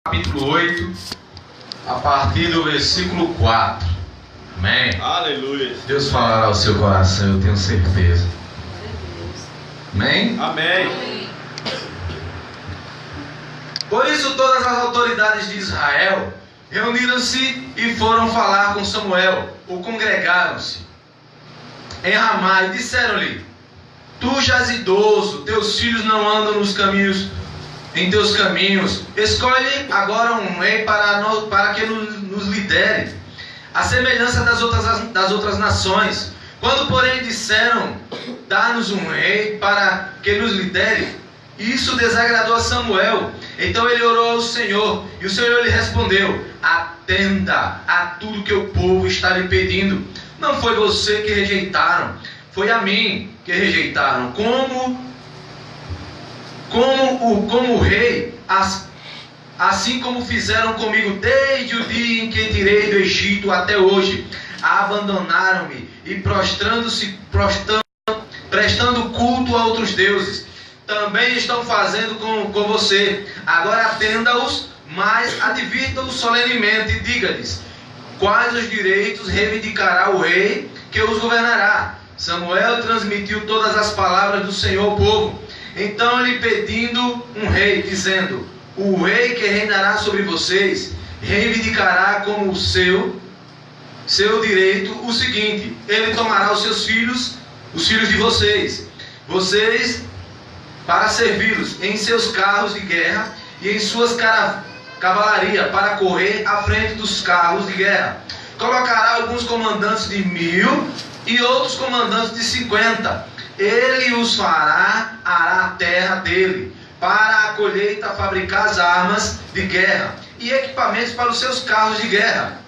capítulo 8, a partir do versículo 4. Amém? Aleluia. Deus falará ao seu coração, eu tenho certeza. Amém? Amém. Por isso todas as autoridades de Israel reuniram-se e foram falar com Samuel, ou congregaram-se em Ramá e disseram-lhe: Tu já idoso, teus filhos não andam em teus caminhos. Escolhe agora um rei para que nos lidere, a semelhança das outras nações. Quando, porém, disseram: Dá-nos um rei para que nos lidere, isso desagradou a Samuel. Então ele orou ao Senhor, e o Senhor lhe respondeu: Atenda a tudo que o povo está lhe pedindo. Não foi você que rejeitaram, foi a mim que rejeitaram. Como rei, assim como fizeram comigo desde o dia em que tirei do Egito até hoje. Abandonaram-me e prestando culto a outros deuses. Também estão fazendo com você. Agora atenda-os, mas advirta-os solenemente e diga-lhes quais os direitos reivindicará o rei que os governará. Samuel transmitiu todas as palavras do Senhor ao povo. Então lhe pedindo um rei, dizendo: O rei que reinará sobre vocês reivindicará como seu direito o seguinte: ele tomará os seus filhos, os filhos de vocês, para servi-los em seus carros de guerra e em suas cavalaria, para correr à frente dos carros de guerra. Colocará alguns comandantes de 1000 e outros comandantes de 50. Ele os fará arar a terra dele, para a colheita fabricar as armas de guerra e equipamentos para os seus carros de guerra.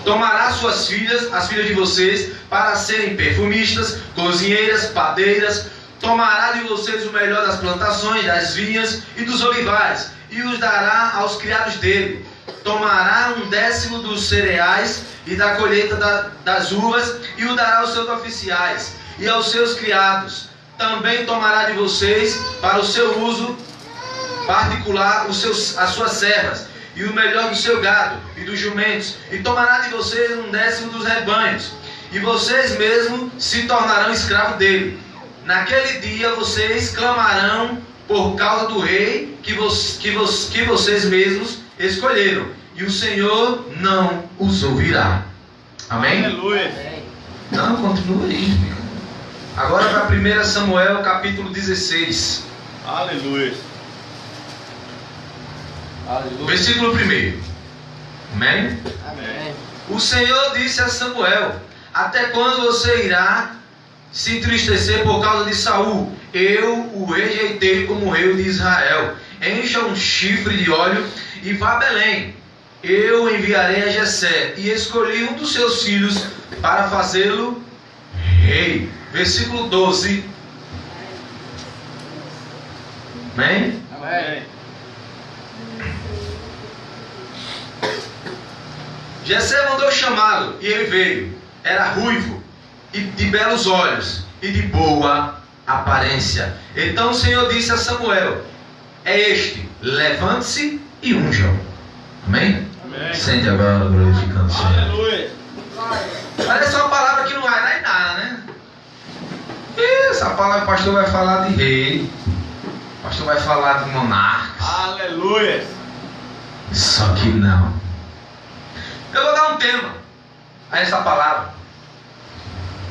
Tomará suas filhas, as filhas de vocês, para serem perfumistas, cozinheiras, padeiras. Tomará de vocês o melhor das plantações, das vinhas e dos olivais, e os dará aos criados dele. Tomará 1/10 dos cereais e da colheita das uvas, e o dará aos seus oficiais e aos seus criados. Também tomará de vocês, para o seu uso particular, as suas servas, e o melhor do seu gado e dos jumentos, e tomará de vocês 1/10 dos rebanhos, e vocês mesmos se tornarão escravos dele. Naquele dia vocês clamarão por causa do rei que vocês mesmos escolheram, e o Senhor não os ouvirá. Amém? Aleluia. Não, continua aí. Agora para 1 Samuel capítulo 16. Aleluia. Aleluia. Versículo 1. Amém? Amém. O Senhor disse a Samuel: Até quando você irá se entristecer por causa de Saul? Eu o rejeitei como rei de Israel. Encha um chifre de óleo e vá a Belém. Eu enviarei a Jessé, e escolhi um dos seus filhos para fazê-lo rei. Versículo 12. Amém? Amém. Jessé mandou chamá-lo, e ele veio. Era ruivo e de belos olhos e de boa aparência. Então o Senhor disse a Samuel: É este, levante-se e unja-o. Amém? Amém. Sente agora glorificando o Senhor. Aleluia. Parece uma palavra que não vai dar em nada, né? Essa palavra o pastor vai falar de rei, o pastor vai falar de monarcas. Aleluia. Só que não. Eu vou dar um tema a essa palavra.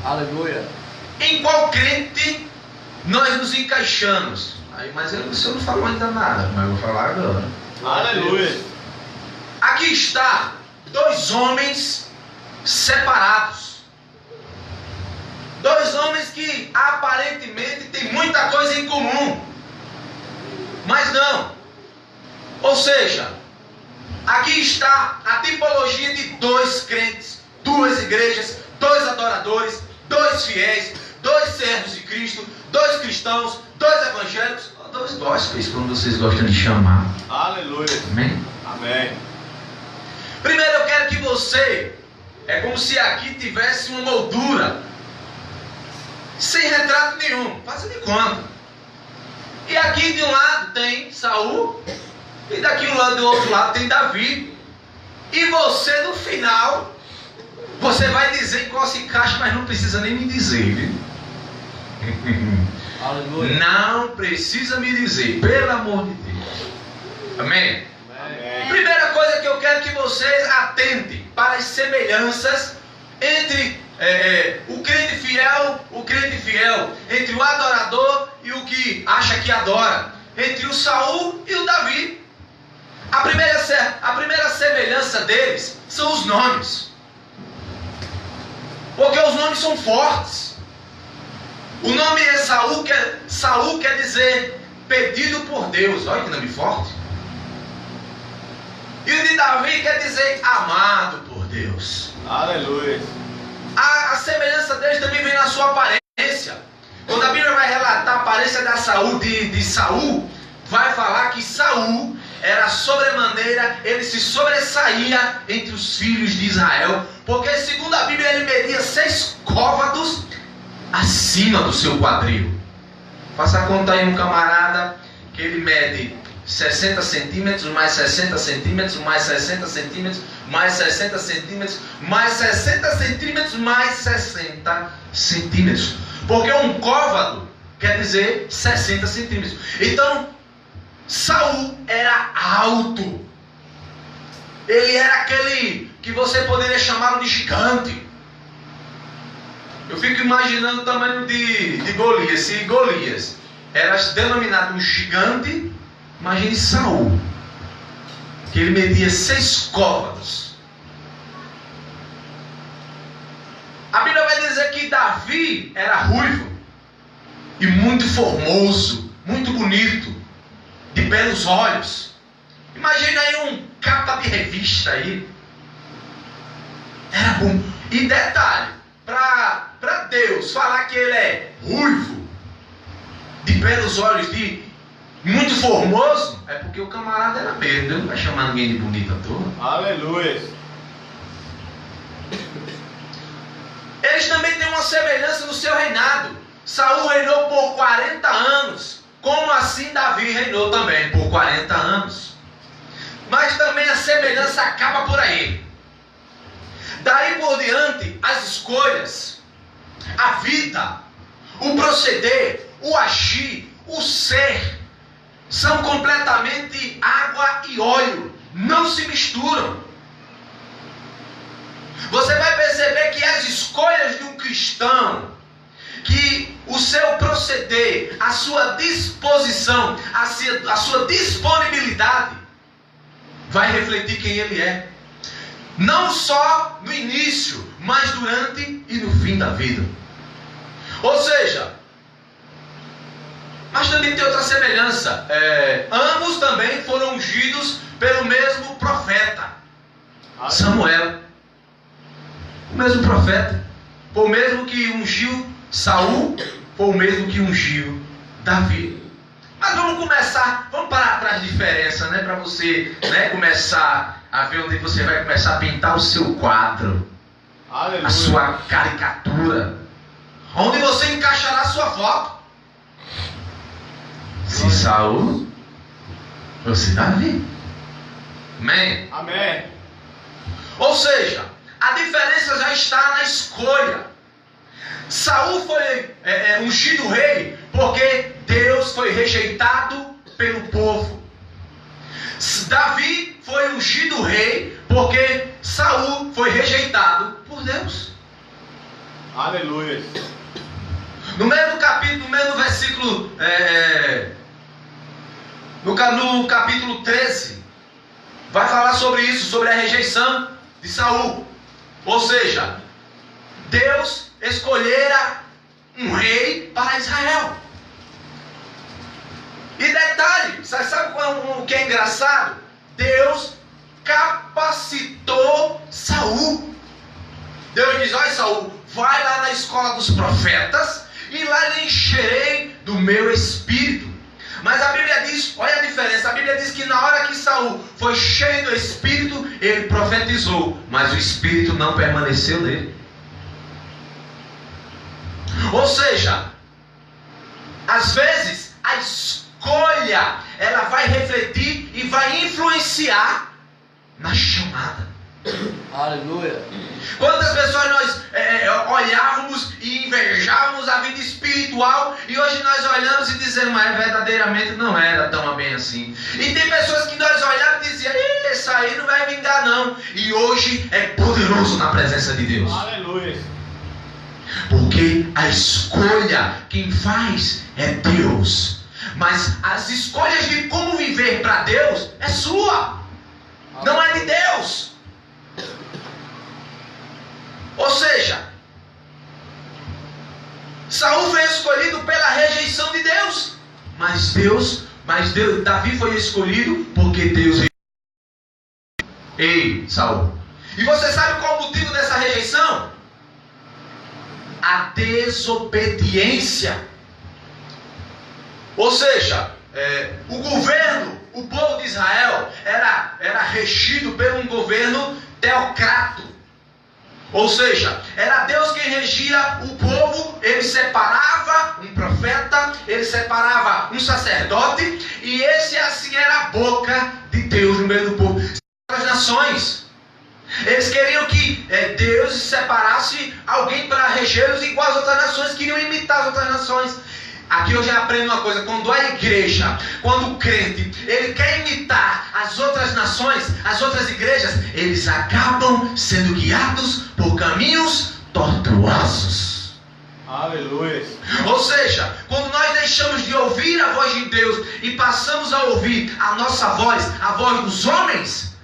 Aleluia. Em qual crente nós nos encaixamos? Aí, mas você não falou ainda nada, mas eu vou falar agora. Aleluia. Aqui está 2 homens separados. 2 homens que aparentemente têm muita coisa em comum, mas não. Ou seja, aqui está a tipologia de 2 crentes, 2 igrejas, 2 adoradores, 2 fiéis, 2 servos de Cristo, 2 cristãos, 2 evangélicos, 2 gospels, como vocês gostam de chamar. Aleluia. Amém? Amém. Primeiro eu quero que você, é como se aqui tivesse uma moldura, sem retrato nenhum, faça de conta. E aqui de um lado tem Saul, E daqui do outro lado tem Davi. E você no final, você vai dizer em qual se encaixa, mas não precisa nem me dizer, viu? Aleluia. Não precisa me dizer, pelo amor de Deus. Amém? Amém. Primeira coisa que eu quero que vocês atentem para as semelhanças entre o crente fiel, entre o adorador e o que acha que adora, entre o Saul e o Davi. A primeira semelhança deles são os nomes, porque os nomes são fortes. O nome de Saul quer dizer pedido por Deus. Olha que nome forte. E o de Davi quer dizer amado por Deus. Aleluia. A semelhança deles também vem na sua aparência. Quando a Bíblia vai relatar a aparência de Saul, vai falar que Saul era sobremaneira, ele se sobressaía entre os filhos de Israel, porque segundo a Bíblia ele media 6 côvados acima do seu quadril. Faça a conta aí, um camarada que ele mede 60 centímetros, mais 60 centímetros, mais 60 centímetros, mais 60 centímetros, mais 60 centímetros, mais 60 centímetros. Porque um côvado quer dizer 60 centímetros. Então, Saul era alto. Ele era aquele que você poderia chamar de gigante. Eu fico imaginando o tamanho de Golias. Se Golias era denominado um gigante, imagine Saul, que ele media 6 côvados. A Bíblia vai dizer que Davi era ruivo e muito formoso, muito bonito, de belos olhos. Imagina aí um capa de revista aí. Era bom. E detalhe, para Deus falar que ele é ruivo, de belos olhos, de muito formoso, é porque o camarada era mesmo. Deus não vai chamar ninguém de bonito à toa. Aleluia. Eles também têm uma semelhança no seu reinado. Saul reinou por 40 anos. Como assim Davi reinou também por 40 anos. Mas também a semelhança acaba por aí. Daí por diante, as escolhas, a vida, o proceder, o agir, o ser, são completamente água e óleo. Não se misturam. Você vai perceber que as escolhas de um cristão, que o seu proceder, a sua disposição, a sua disponibilidade, vai refletir quem ele é. Não só no início, mas durante e no fim da vida. Ou seja, mas também tem outra semelhança. Ambos também foram ungidos pelo mesmo profeta, Samuel. O mesmo profeta. Foi o mesmo que ungiu Saul, foi o mesmo que ungiu Davi. Mas vamos começar, vamos parar para as diferenças, né? Para você, né, começar a ver onde você vai começar a pintar o seu quadro. Aleluia. A sua caricatura. Onde você encaixará a sua foto. Se Saul ou se Davi. Amém? Amém. Ou seja, a diferença já está na escolha. Saul foi ungido rei porque Deus foi rejeitado pelo povo. Davi foi ungido rei porque Saul foi rejeitado por Deus. Aleluia. No mesmo capítulo, no mesmo versículo, no capítulo 13, vai falar sobre isso, sobre a rejeição de Saul. Ou seja, Deus escolhera um rei para Israel. E detalhe, sabe o que é engraçado? Deus capacitou Saul. Deus diz: olha, Saul, vai lá na escola dos profetas e lá lhe encherei do meu espírito. Mas a Bíblia diz, olha a diferença, a Bíblia diz que na hora que Saul foi cheio do espírito, ele profetizou, mas o espírito não permaneceu nele. Ou seja, às vezes a escolha ela vai refletir e vai influenciar na chamada. Aleluia. Quantas pessoas nós olhávamos e invejávamos a vida espiritual e hoje nós olhamos e dizemos, mas verdadeiramente não era tão bem assim. E tem pessoas que nós olhávamos e dizíamos, isso aí não vai vingar não. E hoje é poderoso na presença de Deus. Aleluia. Porque a escolha quem faz é Deus. Mas as escolhas de como viver para Deus é sua. Não é de Deus. Ou seja, Saul foi escolhido pela rejeição de Deus. Mas Davi foi escolhido porque Deus rejeitou. Ei, Saul. E você sabe qual o motivo dessa rejeição? A desobediência. Ou seja, o governo, o povo de Israel era regido por um governo teocrático. Ou seja, era Deus quem regia o povo. Ele separava um profeta, ele separava um sacerdote, e esse assim era a boca de Deus no meio do povo. As nações, eles queriam que Deus separasse alguém para regê-los igual as outras nações, queriam imitar as outras nações. Aqui eu já aprendo uma coisa: quando a igreja, quando o crente, ele quer imitar as outras nações, as outras igrejas, eles acabam sendo guiados por caminhos tortuosos. Aleluia. Ou seja, quando nós deixamos de ouvir a voz de Deus e passamos a ouvir a nossa voz, a voz dos homens,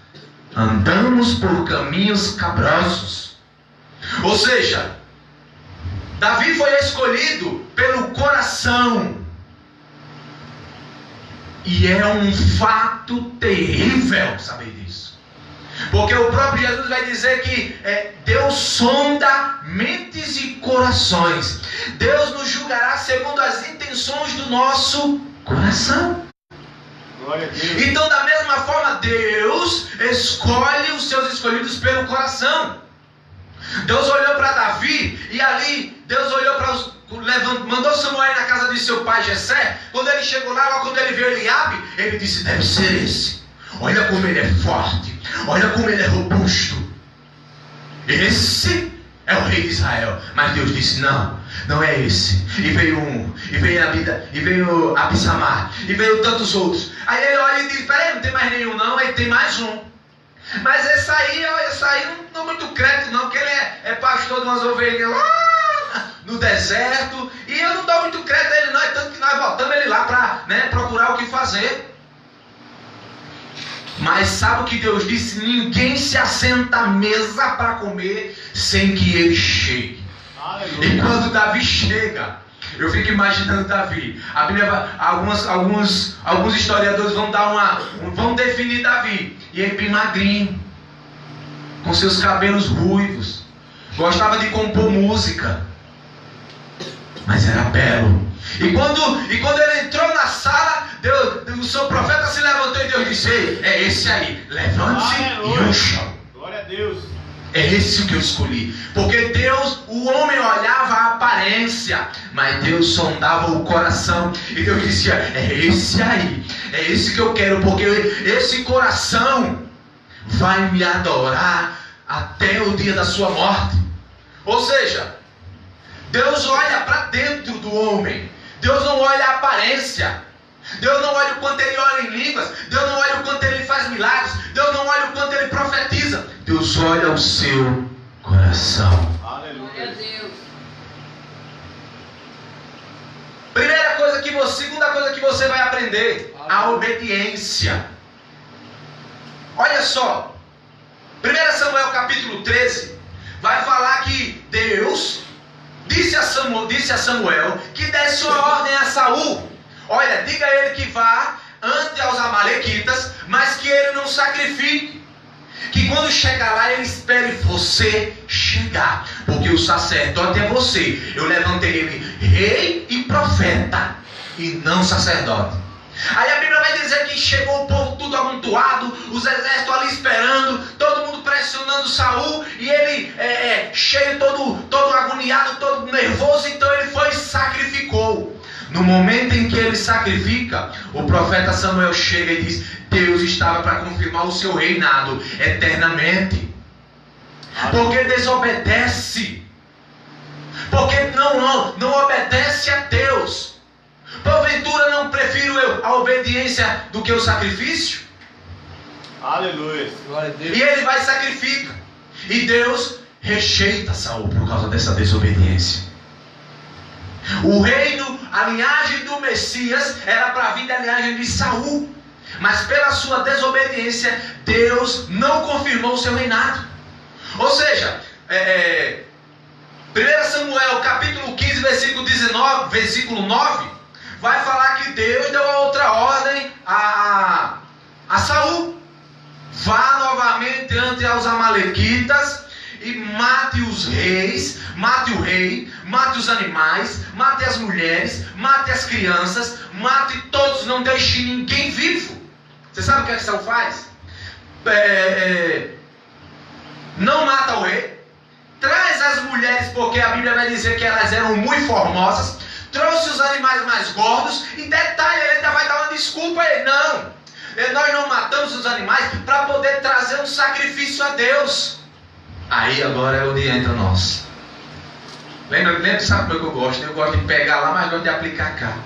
andamos por caminhos cabrosos. Ou seja, Davi foi escolhido pelo coração. E é um fato terrível saber disso. Porque o próprio Jesus vai dizer que Deus sonda mentes e corações. Deus nos julgará segundo as intenções do nosso coração. Glória a Deus. Então, da mesma forma, Deus escolhe os seus escolhidos pelo coração. Deus olhou para Davi e ali Deus olhou para os... mandou Samuel na casa de seu pai Jessé. Quando ele chegou lá, quando ele viu Eliabe, ele disse: deve ser esse. Olha como ele é forte, olha como ele é robusto. Esse é o rei de Israel. Mas Deus disse: não, não é esse. E veio Abissamar, e veio tantos outros. Aí ele olha e diz: peraí, não tem mais nenhum não. Aí tem mais um. Mas esse aí não dou muito crédito não, porque ele é pastor de umas ovelhas lá no deserto, e eu não dou muito crédito a ele não, é tanto que nós botamos ele lá para procurar o que fazer. Mas sabe o que Deus disse? Ninguém se assenta à mesa para comer sem que ele chegue. Aleluia. E quando Davi chega, eu fico imaginando Davi. A Bíblia, alguns historiadores vão definir Davi. E ele bem magrinho, com seus cabelos ruivos, gostava de compor música, mas era belo. E quando ele entrou na sala, o seu profeta se levantou e Deus disse: ei, é esse aí, levante-se e unja. Glória a Deus. É esse que eu escolhi. Porque Deus, o homem olhava a aparência, mas Deus sondava o coração. E Deus dizia: é esse aí, é esse que eu quero, porque esse coração vai me adorar até o dia da sua morte. Ou seja, Deus olha para dentro do homem. Deus não olha a aparência. Deus não olha o quanto ele ora em línguas. Deus não olha o quanto ele faz milagres. Deus não olha o quanto ele profetiza. Deus olha o seu coração. Aleluia. Segunda coisa que você vai aprender: a obediência. Olha só, 1 Samuel capítulo 13 vai falar que Deus disse a Samuel que desse uma ordem a Saul: olha, diga a ele que vá ante aos amalequitas, mas que ele não sacrifique, que quando chegar lá ele espere você chegar, porque o sacerdote é você. Eu levantei ele rei e profeta, e não sacerdote. Aí a Bíblia vai dizer que chegou o povo tudo amontoado, os exércitos ali esperando, todo mundo pressionando Saul, e ele cheio, todo agoniado, todo nervoso. Então ele foi e sacrificou. No momento em que ele sacrifica, o profeta Samuel chega e diz: Deus estava para confirmar o seu reinado eternamente. Porque desobedece. Porque não obedece a Deus. Porventura não prefiro eu a obediência do que o sacrifício? Aleluia. Glória a Deus. E ele vai e sacrifica. E Deus rejeita Saul por causa dessa desobediência. O reino, a linhagem do Messias era para vir da linhagem de Saul. Mas pela sua desobediência, Deus não confirmou o seu reinado. Ou seja, 1 Samuel capítulo 15, versículo 9, vai falar que Deus deu a outra ordem a Saul: vá novamente ante os amalequitas e mate os reis, mate o rei, mate os animais, mate as mulheres, mate as crianças, mate todos, não deixe ninguém vivo. Você sabe o que Saul faz? Não mata o rei, traz as mulheres, porque a Bíblia vai dizer que elas eram muito formosas, trouxe os animais mais gordos, e detalhe, ele ainda vai dar uma desculpa a ele: não, nós não matamos os animais para poder trazer um sacrifício a Deus. Aí agora é onde entra nós. Lembra, sabe como é que eu gosto? Eu gosto de pegar lá, mas gosto de aplicar cá.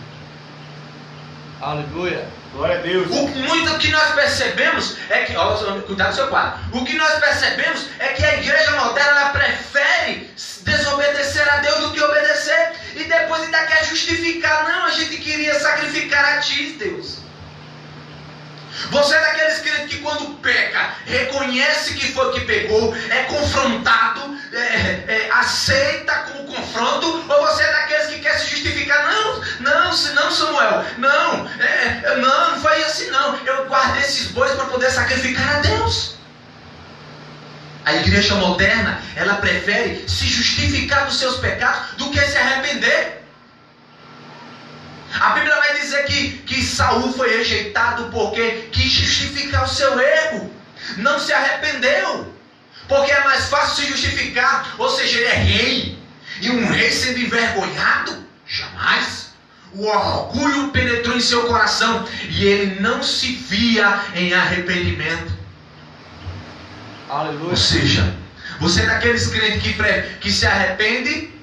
Aleluia. Glória a Deus. Muito que nós percebemos é que, cuidado do seu quadro. O que nós percebemos é que a igreja moderna, ela prefere desobedecer a Deus do que obedecer, e depois ainda quer justificar: não, a gente queria sacrificar a ti, Deus. Você é daqueles crentes que quando peca, reconhece que foi que pecou, é confrontado, aceita como confronto? Ou você é daqueles que quer se justificar? Não, Samuel, não foi assim não. Eu guardei esses bois para poder sacrificar a Deus. A igreja moderna, ela prefere se justificar dos seus pecados do que se arrepender. A Bíblia vai dizer que Saul foi rejeitado porque quis justificar o seu erro, não se arrependeu, porque é mais fácil se justificar. Ou seja, ele é rei, e um rei sendo envergonhado, jamais. O orgulho penetrou em seu coração, e ele não se via em arrependimento. Aleluia. Ou seja, você é daqueles crentes que se arrepende,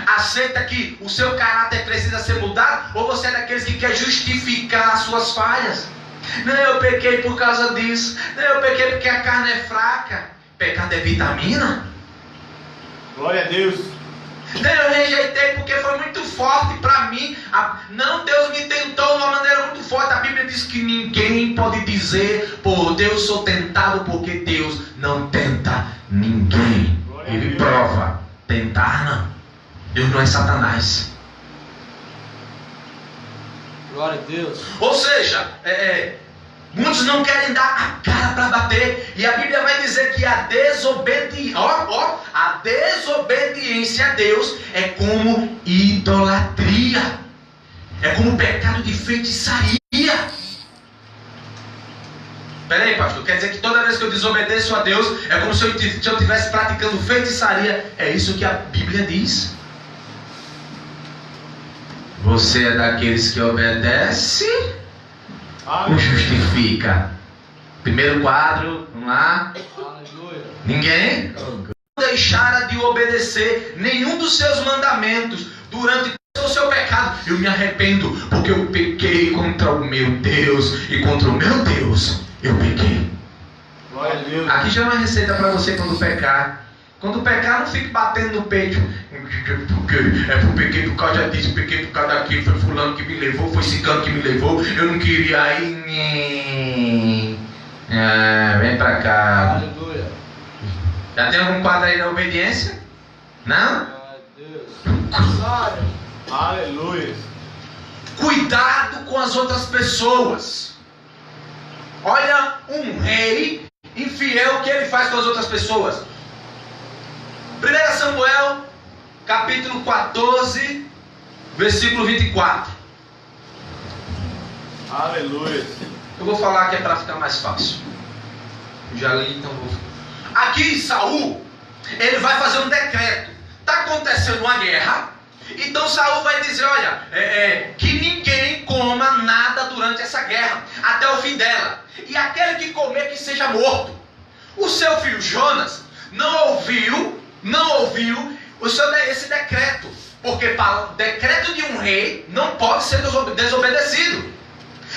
aceita que o seu caráter precisa ser mudado, ou você é daqueles que quer justificar as suas falhas? Não, eu pequei por causa disso. Não, eu pequei porque a carne é fraca. Pecado é vitamina? Glória a Deus. Não, eu rejeitei porque foi muito forte para mim. Não, Deus me tentou de uma maneira muito forte. A Bíblia diz que ninguém pode dizer: por Deus sou tentado, porque Deus não tenta ninguém. Ele prova. Tentar não. Deus não é Satanás. Glória a Deus. Ou seja, muitos não querem dar a cara para bater. E a Bíblia vai dizer que a desobediência a Deus é como idolatria. É como pecado de feitiçaria. Peraí, pastor, quer dizer que toda vez que eu desobedeço a Deus é como se eu estivesse praticando feitiçaria? É isso que a Bíblia diz. Você é daqueles que obedece ou justifica? Primeiro quadro, vamos lá. Aleluia. Ninguém? Não deixara de obedecer nenhum dos seus mandamentos durante o seu pecado. Eu me arrependo porque eu pequei contra o meu Deus, e contra o meu Deus eu pequei. Glória a Deus. Aqui já é uma receita para você quando pecar. Quando pecar, não fique batendo no peito. Eu pequei por causa disso, pequei por causa daquilo, foi fulano que me levou, foi ciclano que me levou, eu não queria ir. Vem pra cá. Aleluia. Já tem algum quadro aí na obediência? Não? Glória a Deus. Glória. Aleluia. Cuidado com as outras pessoas. Olha um rei infiel, o que ele faz com as outras pessoas. 1 Samuel capítulo 14, versículo 24. Aleluia. Eu vou falar que é para ficar mais fácil. Eu já li, então vou. Aqui Saul, ele vai fazer um decreto. Está acontecendo uma guerra, Então Saul vai dizer, olha, que ninguém coma nada durante essa guerra, até o fim dela. E aquele que comer, que seja morto. O seu filho Jonas não ouviu esse decreto. Porque para o decreto de um rei não pode ser desobedecido.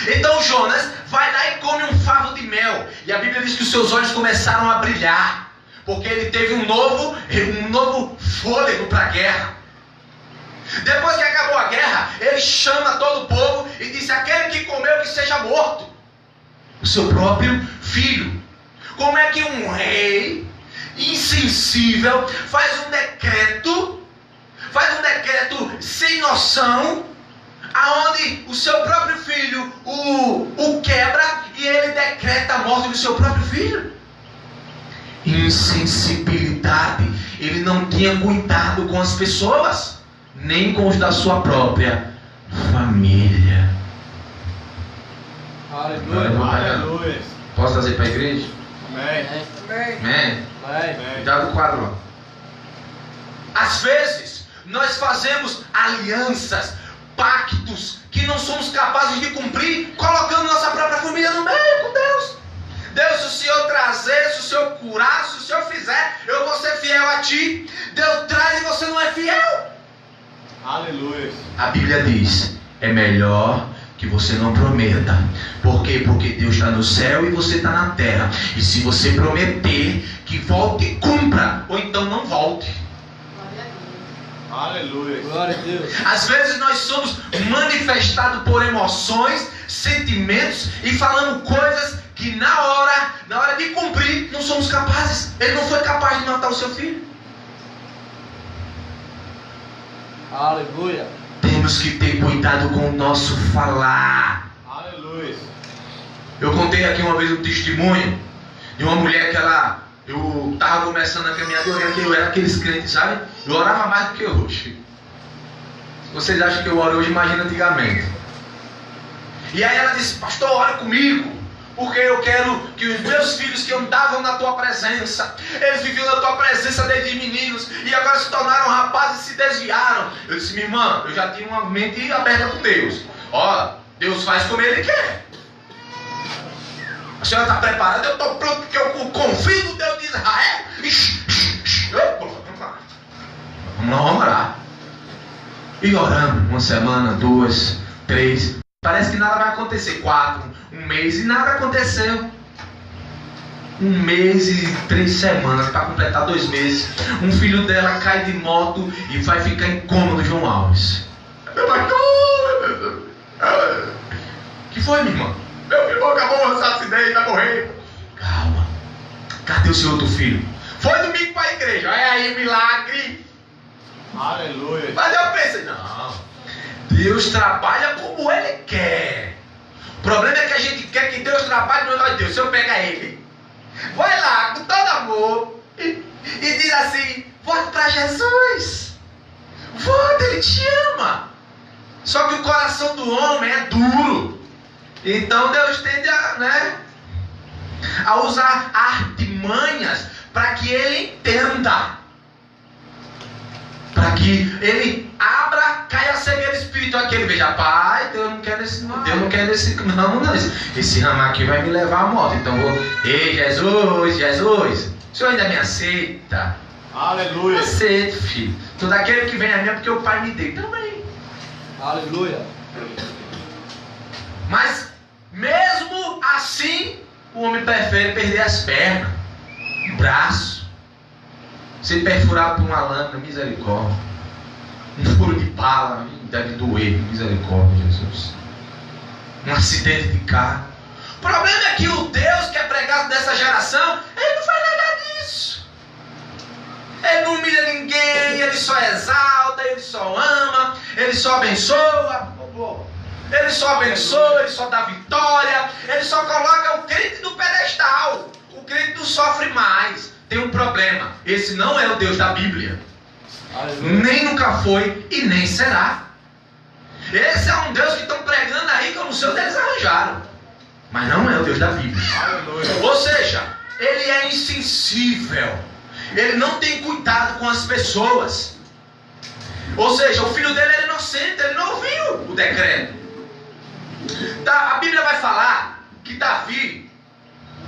Então Jonas vai lá e come um favo de mel. E a Bíblia diz que os seus olhos começaram a brilhar, porque ele teve um novo fôlego para a guerra. Depois que acabou a guerra, ele chama todo o povo e disse, aquele que comeu, que seja morto. O seu próprio filho. Como é que um rei insensível faz um decreto sem noção, aonde o seu próprio filho o quebra e ele decreta a morte do seu próprio filho? Insensibilidade. Ele não tinha cuidado com as pessoas, nem com os da sua própria família. Aleluia. Posso trazer para a igreja? Amém. Amém. Cuidado com o quadro lá. Às vezes nós fazemos alianças, pactos que não somos capazes de cumprir, colocando nossa própria família no meio com Deus. Deus, se o Senhor trazer, se o Senhor curar, se o Senhor fizer, eu vou ser fiel a ti. Deus traz e você não é fiel. Aleluia. A Bíblia diz, é melhor que você não prometa. Por quê? Porque Deus está no céu e você está na terra. E se você prometer que volte, cumpra, ou então não volte. Aleluia. Glória a Deus. Às vezes nós somos manifestados por emoções, sentimentos e falando coisas que na hora de cumprir não somos capazes. Ele não foi capaz de matar o seu filho. Aleluia. Temos que ter cuidado com o nosso falar. Aleluia. Eu contei aqui uma vez um testemunho de uma mulher que eu estava começando a caminhar, eu era aqueles crentes, sabe? Eu orava mais do que hoje. Se vocês acham que eu oro hoje, imagina antigamente. E aí ela disse, pastor, ore comigo, porque eu quero que os meus filhos que andavam na tua presença, eles viviam na tua presença desde meninos, e agora se tornaram rapazes e se desviaram. Eu disse, minha irmã, eu já tinha uma mente aberta com Deus. Ó, Deus faz como Ele quer. A senhora está preparada? Eu estou pronto, porque eu confio no Deus de Israel. Vamos orar. E orando, uma semana, 2, 3. Parece que nada vai acontecer. 4, um mês e nada aconteceu. 1 mês e 3 semanas, para completar 2 meses. Um filho dela cai de moto e vai ficar em coma do João Alves. Meu pastor! Que foi, minha irmã? Meu filho acabou de acidente, vai morrer. Calma. Cadê o seu outro filho? Foi domingo para a igreja. Olha aí o milagre. Aleluia. Mas eu pensei, não. Deus trabalha como Ele quer. O problema é que a gente quer que Deus trabalhe no nós. Deus, se eu pegar Ele, vai lá com todo amor e diz assim, volte para Jesus. Volte, Ele te ama. Só que o coração do homem é duro. Então Deus tende a usar artimanhas para que ele entenda, para que ele abra, caia a cegueira espiritual, que ele veja, pai, Deus não quer desse, Deus não quer desse ramo não, esse ramo aqui vai me levar à morte, então vou, ei Jesus, o Senhor ainda me aceita? Aleluia. Aceito, filho, todo aquele que vem a mim é porque o pai me deu também. Aleluia. Mas mesmo assim, o homem prefere perder as pernas, o braço, ser perfurado por uma lâmina, misericórdia. Um furo de bala, deve doer, misericórdia, Jesus. Um acidente de carro. O problema é que o Deus que é pregado nessa geração, ele não faz nada disso. Ele não humilha ninguém, ele só exalta, ele só ama, ele só abençoa. Ele só abençoa, ele só dá vitória, ele só coloca o crente no pedestal. O crente não sofre mais. Tem um problema. Esse não é o Deus da Bíblia. Aleluia. Nem nunca foi e nem será. Esse é um Deus que estão pregando aí que eu não sei onde eles arranjaram. Mas não é o Deus da Bíblia. Aleluia. Ou seja, ele é insensível. Ele não tem cuidado com as pessoas. Ou seja, o filho dele era inocente, ele não ouviu o decreto. A Bíblia vai falar que Davi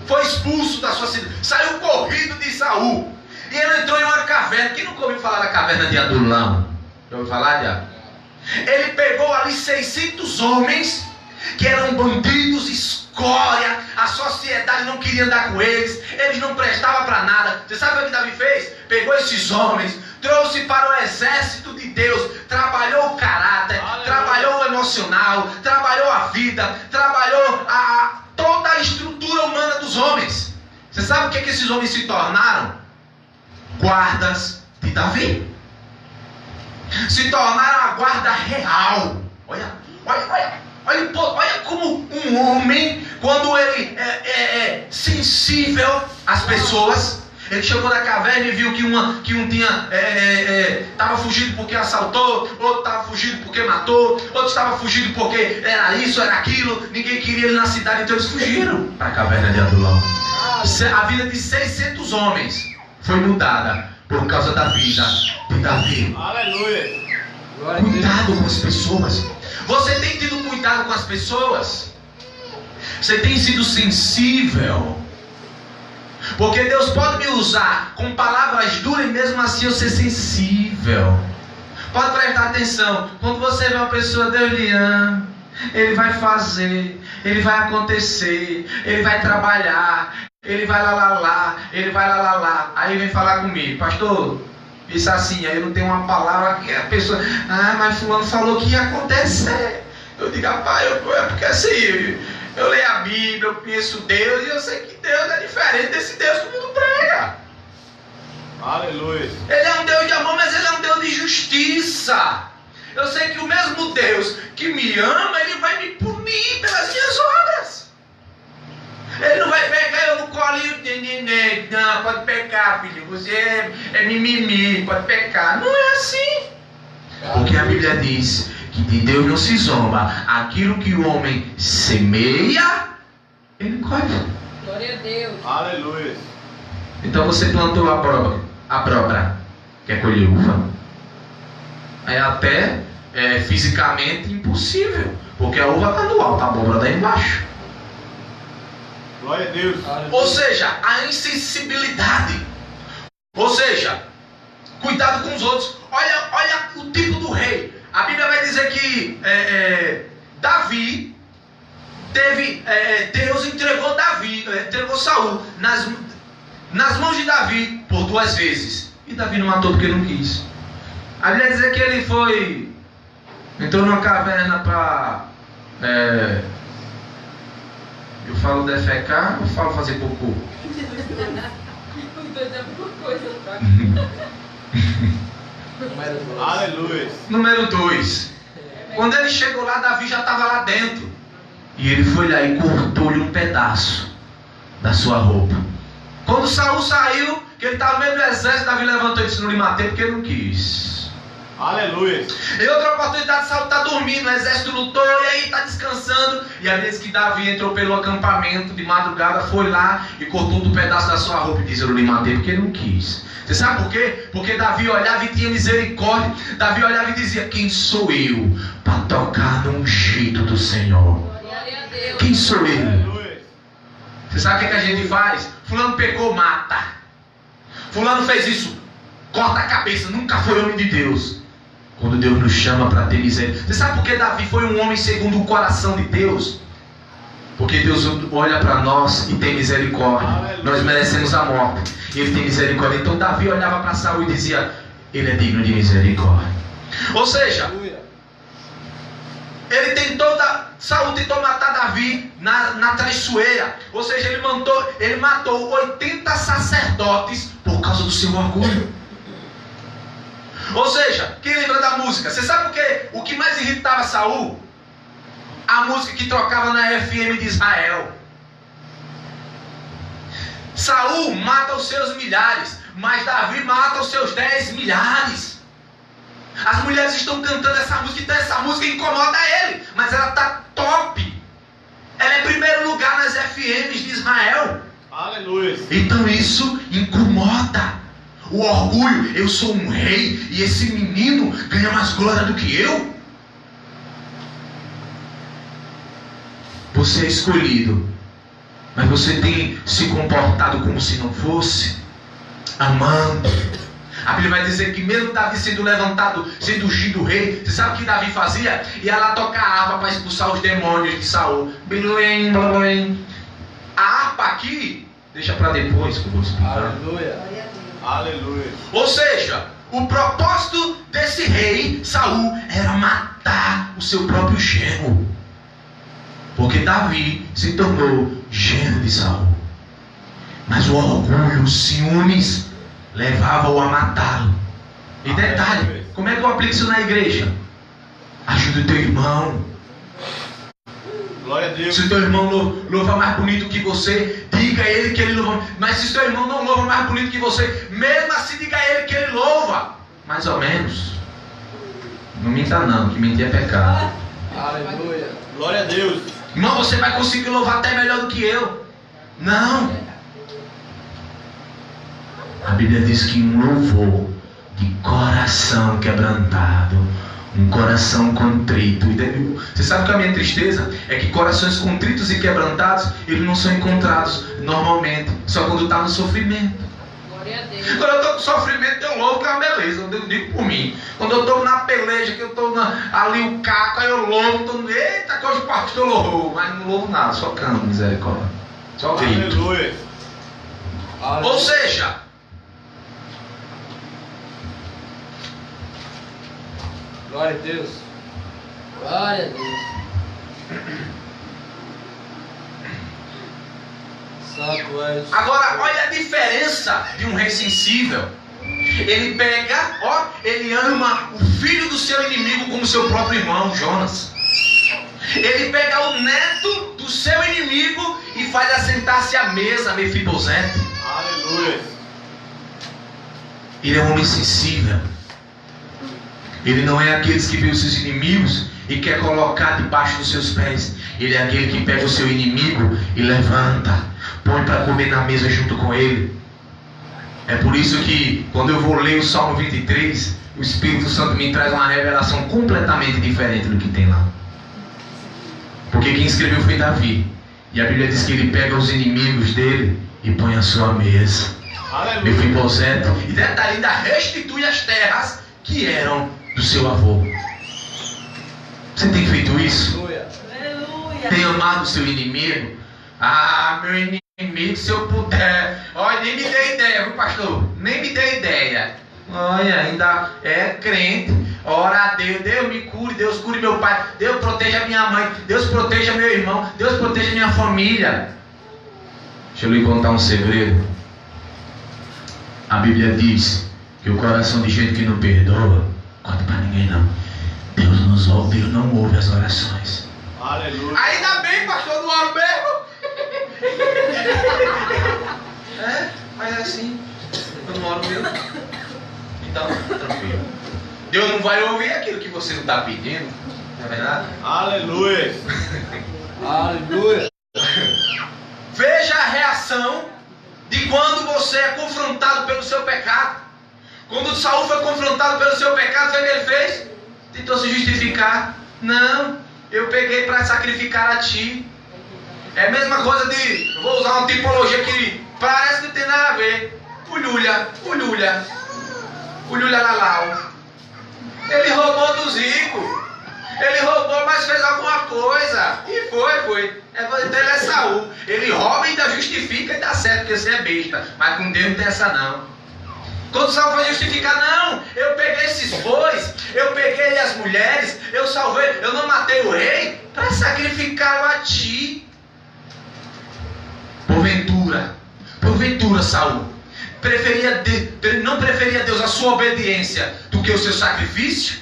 foi expulso da sua cidade, saiu corrido de Saul, e ele entrou em uma caverna. Quem nunca ouviu falar da caverna de Adulão? Já ouviu falar, Diabo? Ele pegou ali 600 homens que eram bandidos, escória, a sociedade não queria andar com eles não prestavam para nada. Você sabe o que Davi fez? Pegou esses homens, trouxe para o exército de Deus, trabalhou o caráter, trabalhou o emocional, trabalhou a vida, trabalhou toda a estrutura humana dos homens. Você sabe o que esses homens se tornaram? Guardas de Davi. Se tornaram a guarda real. Olha como um homem, quando ele é sensível às pessoas. Ele chegou na caverna e viu que um estava fugindo porque assaltou, outro estava fugindo porque matou, outro estava fugindo porque era isso, era aquilo, ninguém queria ele na cidade, então eles fugiram para a caverna de Adulão. A vida de 600 homens foi mudada por causa da vida de Davi. Aleluia. Cuidado com as pessoas. Você tem tido cuidado com as pessoas? Você tem sido sensível? Porque Deus pode me usar com palavras duras e mesmo assim eu ser sensível. Pode prestar atenção. Quando você vê uma pessoa, Deus lhe ama, Ele vai fazer, Ele vai acontecer, Ele vai trabalhar, Ele vai lá, Ele vai lá. Aí vem falar comigo, pastor, isso assim, aí eu não tenho uma palavra que a pessoa, mas fulano falou que ia acontecer. Eu digo, rapaz, é porque assim, eu leio a Bíblia, eu conheço Deus e eu sei que Deus é diferente desse Deus que o mundo prega. Aleluia. Ele é um Deus de amor, mas Ele é um Deus de justiça. Eu sei que o mesmo Deus que me ama, Ele vai me punir pelas minhas obras. Ele não vai pegar eu no colinho, não, pode pecar, filho, você é mimimi, pode pecar. Não é assim. Porque a Bíblia diz que de Deus não se zomba. Aquilo que o homem semeia, ele colhe. Glória a Deus. Aleluia. Então você plantou a abóbora, quer colher uva? É até fisicamente impossível, porque a uva está no alto, a abóbora está embaixo. Glória a Deus. Ou seja, a insensibilidade. Ou seja, cuidado com os outros. Olha o tipo do rei. A Bíblia vai dizer que Davi teve, Deus entregou Saul nas mãos de Davi por 2 vezes. E Davi não matou porque não quis. A Bíblia vai dizer que ele entrou numa caverna para... eu falo defecar ou falo fazer cocô? Aleluia. Número 2. Quando ele chegou lá, Davi já estava lá dentro. E ele foi lá e cortou-lhe um pedaço da sua roupa. Quando Saul saiu, que ele estava no meio do exército, Davi levantou e disse, não lhe matei porque ele não quis. Aleluia. Em outra oportunidade, Saul está dormindo, o exército lutou e aí está descansando. E a vez que Davi entrou pelo acampamento de madrugada, foi lá e cortou um pedaço da sua roupa e disse, eu não lhe matei porque ele não quis. Você sabe por quê? Porque Davi olhava e tinha misericórdia. Davi olhava e dizia, quem sou eu para tocar no ungido do Senhor? Quem sou eu? Aleluia. Você sabe o que a gente faz? Fulano pecou, mata. Fulano fez isso, corta a cabeça, nunca foi homem de Deus. Quando Deus nos chama para ter misericórdia. Você sabe por que Davi foi um homem segundo o coração de Deus? Porque Deus olha para nós e tem misericórdia. Aleluia. Nós merecemos a morte e Ele tem misericórdia. Então Davi olhava para Saul e dizia, ele é digno de misericórdia. Ou seja, Saul tentou matar Davi na traiçoeira. Ou seja, ele matou 80 sacerdotes por causa do seu orgulho. Ou seja, quem lembra da música? Você sabe o que mais irritava Saul? A música que trocava na FM de Israel. Saul mata os seus milhares, mas Davi mata os seus 10 milhares. As mulheres estão cantando essa música, então essa música incomoda ele, mas ela está top. Ela é primeiro lugar nas FMs de Israel. Aleluia. Então isso incomoda o orgulho, eu sou um rei e esse menino ganha mais glória do que eu. Você é escolhido, mas você tem se comportado como se não fosse, amando. A Bíblia vai dizer que mesmo Davi sendo levantado, sendo ungido rei, você sabe o que Davi fazia? Ia lá tocar a harpa para expulsar os demônios de Saul. A harpa aqui, deixa para depois que eu vou explicar. Aleluia. Aleluia. Ou seja, o propósito desse rei Saul era matar o seu próprio genro, porque Davi se tornou genro de Saul. Mas o orgulho, os ciúmes levava-o a matá-lo. E detalhe, como é que eu aplico isso na igreja? Ajuda o teu irmão. Glória a Deus. Se o teu irmão louva mais bonito que você, diga a ele que ele louva. Mas se o teu irmão não louva mais bonito que você, mesmo assim diga a ele que ele louva. Mais ou menos. Não minta não, que mentir é pecado. Aleluia. Glória a Deus. Irmão, você vai conseguir louvar até melhor do que eu. Não. A Bíblia diz que um louvor de coração quebrantado, um coração contrito. Você sabe que a minha tristeza é que corações contritos e quebrantados, eles não são encontrados normalmente, só quando está no sofrimento. Glória a Deus. Quando eu estou com sofrimento, eu louvo, que é uma beleza, eu digo por mim. Quando eu estou na peleja, que eu estou ali o caco, aí eu louvo, eita, coisa de pastor louvou, mas não louvo nada, só canto, misericórdia. Só grito. Aleluia. Ou seja, Glória a Deus. Glória a Deus. Santo és. agora olha a diferença de um rei sensível. Ele pega, ele ama o filho do seu inimigo como seu próprio irmão, Jonas. Ele pega o neto do seu inimigo e faz assentar-se à mesa, Mefibosete. Aleluia. Ele é um homem sensível. Ele não é aqueles que vê os seus inimigos e quer colocar debaixo dos seus pés. Ele é aquele que pega o seu inimigo e levanta, põe para comer na mesa junto com ele. É por isso que quando eu vou ler o Salmo 23, o Espírito Santo me traz uma revelação completamente diferente do que tem lá. Porque quem escreveu foi Davi. E a Bíblia diz que ele pega os inimigos dele e põe à sua mesa. Aleluia. Mefibosete. E detalhe, ainda restitui as terras que eram do seu avô. Você tem feito isso? Aleluia. Aleluia. Tem amado o seu inimigo? Ah, meu inimigo, se eu puder. Olha, nem me dê ideia, viu, pastor? Nem me dê ideia. Olha, ainda é crente. Ora a Deus, Deus me cure, Deus cure meu pai, Deus proteja minha mãe, Deus proteja meu irmão, Deus proteja minha família. Deixa eu lhe contar um segredo. A Bíblia diz que o coração de gente que não perdoa, conta para ninguém não. Deus nos ouve, Deus não ouve as orações. Aleluia. Ainda bem, pastor, não oro mesmo. É, mas é assim. Eu não oro mesmo. Então, tranquilo. Deus não vai ouvir aquilo que você não está pedindo. Não é verdade? Aleluia. Aleluia. Veja a reação de quando você é confrontado pelo seu pecado. Quando Saul foi confrontado pelo seu pecado, sabe o que ele fez? Tentou se justificar. Não, eu peguei para sacrificar a ti. É a mesma coisa de, eu vou usar uma tipologia que parece que não tem nada a ver. O Lulha Lalau. Ele roubou dos ricos. Ele roubou, mas fez alguma coisa. E foi. Então ele é Saul. Ele rouba e ainda justifica e dá certo, porque você é besta. Mas com Deus não tem essa não. Quando Saul foi justificar, não, eu peguei esses bois, eu peguei as mulheres, eu salvei, eu não matei o rei para sacrificá-lo a ti. Porventura, Saul, não preferia Deus a sua obediência do que o seu sacrifício?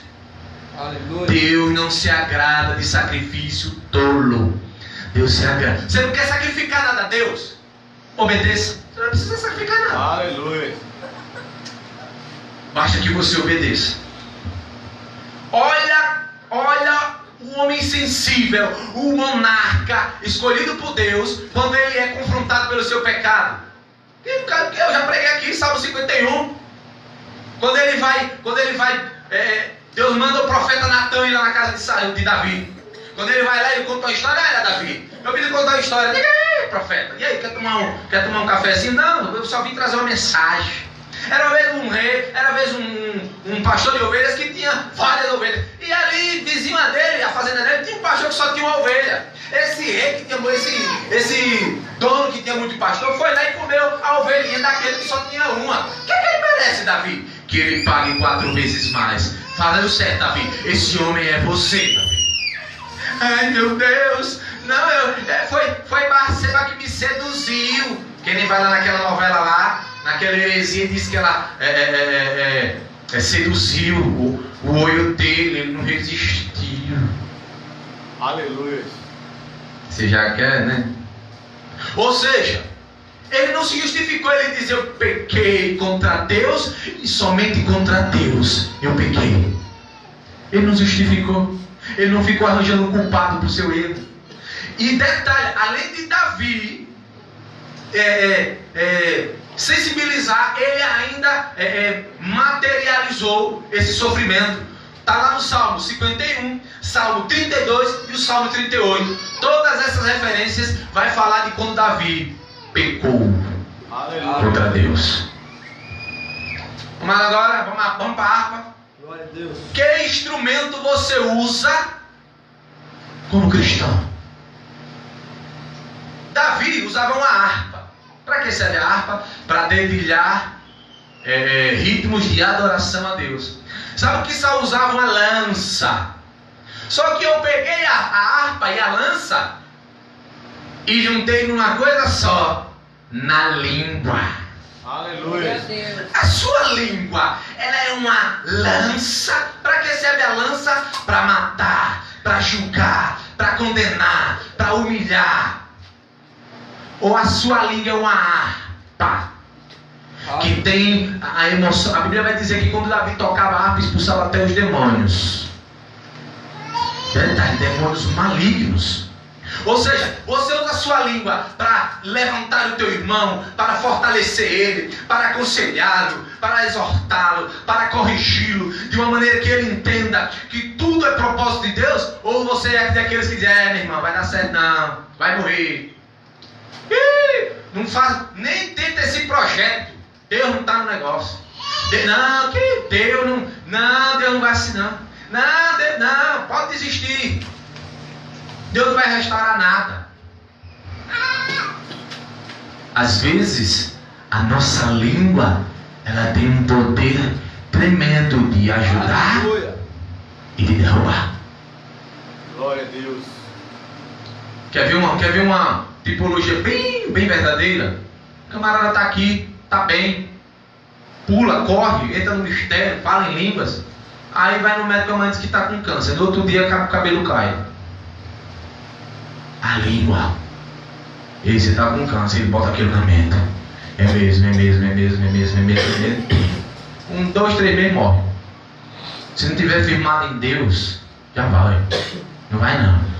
Aleluia. Deus não se agrada de sacrifício tolo. Deus se agrada. Você não quer sacrificar nada a Deus? Obedeça. Você não precisa sacrificar nada. Aleluia. Basta que você obedeça. Olha o homem sensível, o monarca escolhido por Deus, quando ele é confrontado pelo seu pecado. Eu já preguei aqui, Salmo 51. Quando ele vai, Deus manda o profeta Natan ir lá na casa de Davi. Quando ele vai lá, ele conta uma história. Olha, Davi, eu vim contar uma história. Diga aí, profeta. E aí, quer tomar um cafezinho? Não, eu só vim trazer uma mensagem. Era uma vez um rei, era uma vez um pastor de ovelhas que tinha várias ovelhas. E ali, vizinho dele, a fazenda dele, tinha um pastor que só tinha uma ovelha. Esse rei que tinha esse dono que tinha muito pastor, foi lá e comeu a ovelhinha daquele que só tinha uma. O que ele merece, Davi? Que ele pague 4 vezes mais. Fala certo, Davi. Esse homem é você, Davi. Ai, meu Deus. Não, foi Batseba que me seduziu. Quem nem vai lá naquela novela lá, naquela heresia, diz que ela seduziu o olho dele, ele não resistiu. Aleluia. Você já quer, né? Ou seja, ele não se justificou, ele dizia: eu pequei contra Deus e somente contra Deus eu pequei. Ele não justificou, ele não ficou arranjando um culpado para o seu erro. E detalhe, além de Davi sensibilizar, ele ainda materializou esse sofrimento. Está lá no Salmo 51, Salmo 32 e o Salmo 38. Todas essas referências vai falar de quando Davi pecou contra Deus. Mas agora, vamos para a harpa. Glória a Deus. Que instrumento você usa como cristão? Davi usava uma harpa. Para que serve a harpa? Para dedilhar ritmos de adoração a Deus. Sabe que Saul usava uma lança? Só que eu peguei a harpa e a lança e juntei numa coisa só, na língua. Aleluia. A sua língua, ela é uma lança. Para que serve a lança? Para matar, para julgar, para condenar, para humilhar. Ou a sua língua é uma harpa que tem a emoção. A Bíblia vai dizer que quando Davi tocava a harpa, expulsava até os demônios. Detalhe, demônios malignos. Ou seja, você usa a sua língua para levantar o teu irmão, para fortalecer ele, para aconselhá-lo, para exortá-lo, para corrigi-lo, de uma maneira que ele entenda que tudo é propósito de Deus. Ou você é daqueles que dizem: meu irmão, vai dar certo não, vai morrer. Não faz, nem tenta esse projeto. Deus não está no negócio. Deus não vai assim não. Não, pode desistir. Deus não vai restaurar nada. Às vezes, a nossa língua, ela tem um poder tremendo de ajudar. Aleluia. E de derrubar. Glória a Deus. Quer ver uma tipologia bem verdadeira? O camarada está aqui, está bem, pula, corre, entra no mistério, fala em línguas. Aí vai no médico, a mãe diz que está com câncer. No outro dia o cabelo cai. A língua. E você está com câncer, ele bota aquilo na mente. É mesmo. 1, 2, 3 meses morre. Se não tiver firmado em Deus, já vai. Não vai não.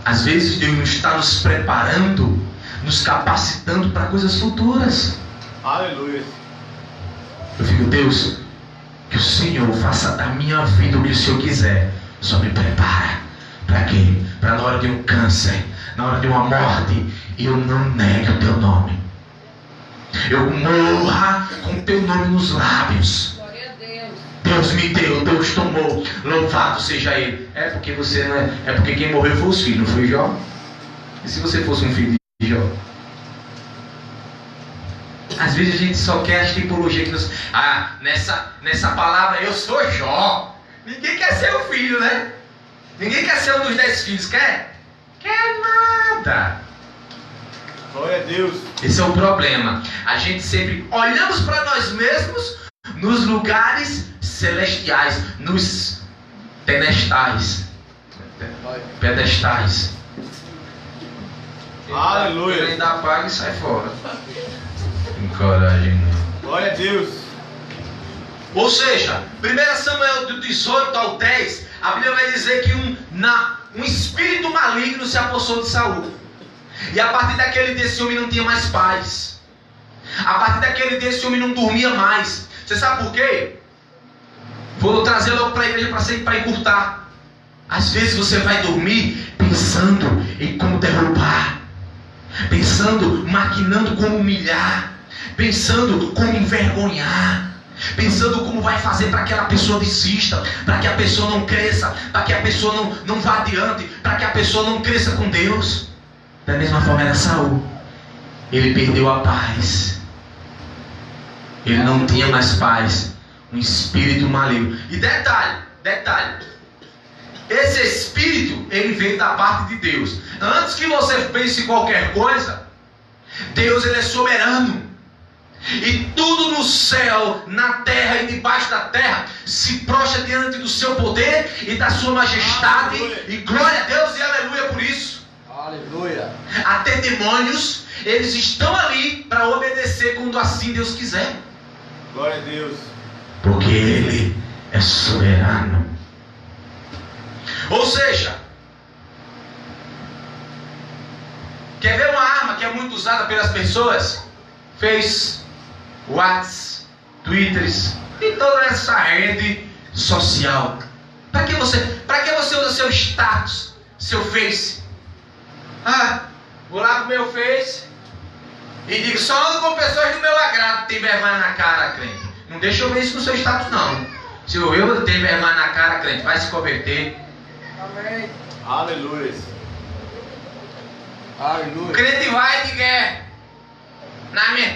Às vezes Deus está nos preparando, nos capacitando para coisas futuras. Aleluia. Eu fico: Deus, que o Senhor faça da minha vida o que o Senhor quiser. Só me prepara. Para quê? Para na hora de um câncer, na hora de uma morte, eu não negue o teu nome. Eu morra com o teu nome nos lábios. Glória a Deus. Deus me deu, Deus tomou, louvado seja Ele. É porque você não é porque quem morreu foi os filhos, não foi Jó? E se você fosse um filho de Jó? Às vezes a gente só quer a tipologia que nos... nessa palavra eu sou Jó. Ninguém quer ser o filho, né? Ninguém quer ser um dos 10 filhos, quer? Quer nada. Glória a Deus. Esse é o problema. A gente sempre olhamos para nós mesmos nos lugares celestiais, nos pedestais. Aleluia. Quem dá paga e sai fora. Encoragem. Glória a Deus. Ou seja, 1 Samuel do 18 ao 10, a Bíblia vai dizer que um espírito maligno se apossou de Saul. E a partir daquele dia esse homem não tinha mais paz. A partir daquele dia esse homem não dormia mais. Você sabe por quê? Vou trazer logo para a igreja para encurtar. Às vezes você vai dormir pensando em como derrubar, pensando, maquinando como humilhar, pensando como envergonhar, pensando como vai fazer para que aquela pessoa desista, para que a pessoa não cresça, para que a pessoa não vá adiante, para que a pessoa não cresça com Deus. Da mesma forma era Saul. Ele perdeu a paz. Ele não tinha mais paz. Um espírito maligno. E detalhe, esse espírito, ele veio da parte de Deus. Antes que você pense em qualquer coisa, Deus, ele é soberano. E tudo no céu, na terra e debaixo da terra se prostra diante do seu poder e da sua majestade. Aleluia. E glória a Deus e aleluia por isso. Aleluia. Até demônios, eles estão ali para obedecer quando assim Deus quiser. Glória a Deus. Porque Ele é soberano. Ou seja, quer ver uma arma que é muito usada pelas pessoas? Face, WhatsApp, Twitters e toda essa rede social. Para que você usa seu status, seu Face? Vou lá pro meu Face e digo, só ando com pessoas do meu agrado. Tem vergonha na cara, crente. Não deixa eu ver isso no seu status, não. Se eu tenho vergonha na cara, crente, vai se converter. Amém. Aleluia. O Aleluia. crente vai e diga,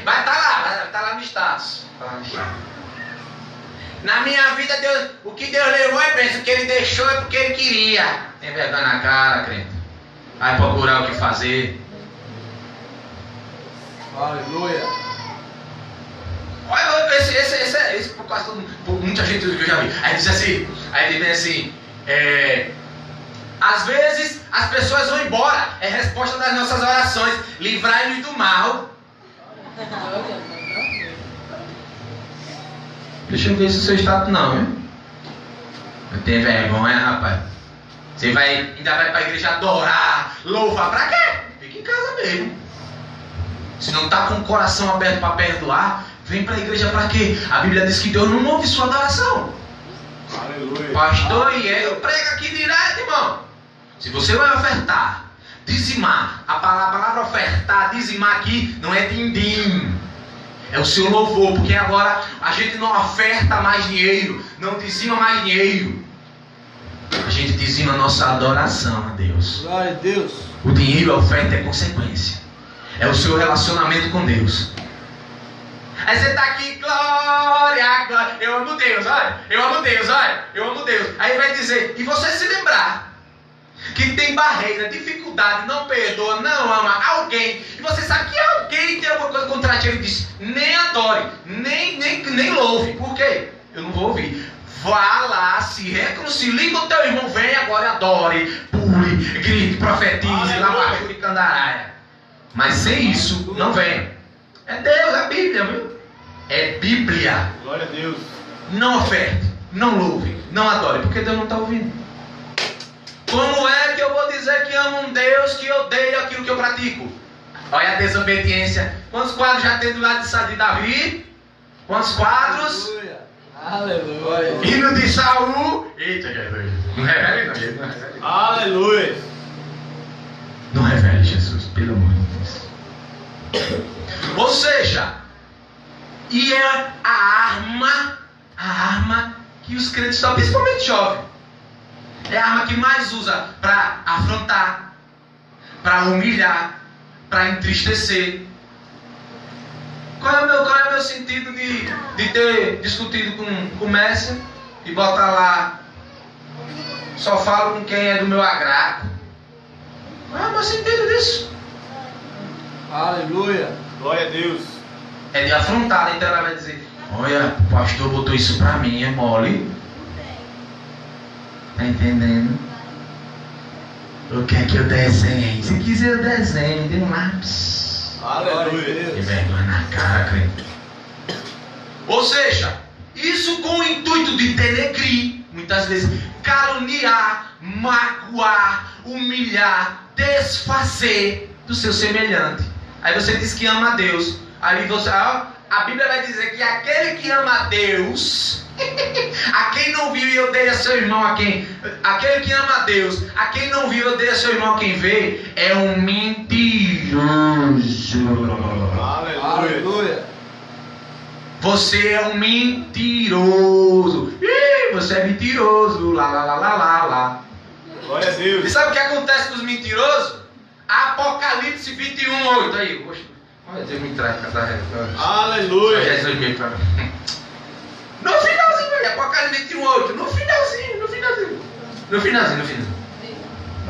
vai estar lá no status. Na minha vida, Deus, o que Deus levou é bênção, o que Ele deixou é porque Ele queria. Tem vergonha na cara, crente. Vai procurar o que fazer. Aleluia. Olha, esse por causa de muita gente que eu já vi. Aí diz assim, às vezes as pessoas vão embora. É resposta das nossas orações. Livrai-nos do mal. Deixa eu ver se o seu status não, hein? Não tem vergonha, rapaz. Você ainda vai para a igreja adorar, louvar, pra quê? Fica em casa mesmo. Se não está com o coração aberto para perdoar, vem para a igreja para quê? A Bíblia diz que Deus não ouve sua adoração. Aleluia. Pastor, e eu prego aqui direto, irmão. Se você vai ofertar, dizimar, a palavra ofertar, dizimar aqui não é din-din. É o seu louvor, porque agora a gente não oferta mais dinheiro, não dizima mais dinheiro. A gente dizima a nossa adoração a Deus. Glória a Deus. O dinheiro, a oferta é consequência. É o seu relacionamento com Deus. Aí você está aqui, glória, glória. Eu amo Deus, olha. Eu amo Deus, olha. Eu amo Deus. Aí vai dizer, e você se lembrar que tem barreira, dificuldade, não perdoa, não ama alguém, e você sabe que alguém tem alguma coisa contra ti, ele diz, nem adore, nem louve. Por quê? Eu não vou ouvir. Vá lá, se reconcilie com o teu irmão, vem agora, adore, pule, grite, profetize, lavajure e candaraia. Mas sem isso, não vem. É Deus, é Bíblia, viu? É Bíblia. Glória a Deus. Não oferte, não louve, não adore, porque Deus não está ouvindo. Como é que eu vou dizer que amo um Deus que odeia aquilo que eu pratico? Olha a desobediência. Quantos quadros já tem do lado de Davi? Quantos quadros? Aleluia. Hino de Saul. Eita, Jesus. Não revele, não. Aleluia. Não revele, Jesus, pelo amor de Deus. Ou seja, e é a arma que os crentes estão, principalmente jovens. É a arma que mais usa para afrontar, para humilhar, para entristecer. Qual é o meu sentido de ter discutido com o Messi e botar lá, só falo com quem é do meu agrado? Qual é o meu sentido disso? Aleluia. Glória a Deus. É de afrontar, então ela vai dizer, olha, o pastor botou isso para mim, é mole. Tá entendendo? O que é que eu desenho? Se quiser eu desenho, dê um lápis. Aleluia. Que vergonha na cara, crente. Ou seja, isso com o intuito de denegrir, muitas vezes, caluniar, magoar, humilhar, desfazer do seu semelhante. Aí você diz que ama a Deus. Aí você, a Bíblia vai dizer que aquele que ama a Deus, a quem não viu e odeia seu irmão a quem... Aquele que ama a Deus, a quem não viu e odeia seu irmão a quem vê, é um mentiroso. Aleluia. Você é um mentiroso. Ih, você é mentiroso. Lá. Glória a Deus. E sabe o que acontece com os mentirosos? Apocalipse 21:8. Aí, poxa, olha, Deus me traz para essa Aleluia. Jesus me para. No finalzinho, Apocalipse 21:8. No finalzinho.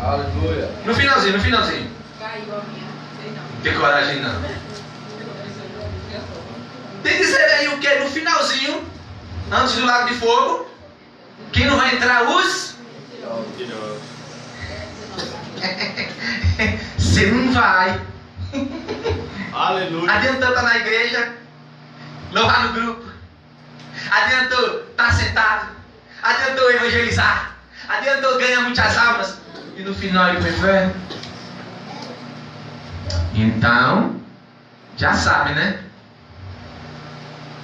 Aleluia. No finalzinho. Caiu a minha. Sei não. Não tem coragem não. Tem que dizer aí o que? No finalzinho, antes do lago de fogo, quem não vai entrar? Os? Você não vai. Aleluia. Adiantou estar na igreja, louvar no grupo, adiantou estar sentado, adiantou evangelizar, adiantou ganhar muitas almas e no final ir para o inferno. Então, já sabe, né?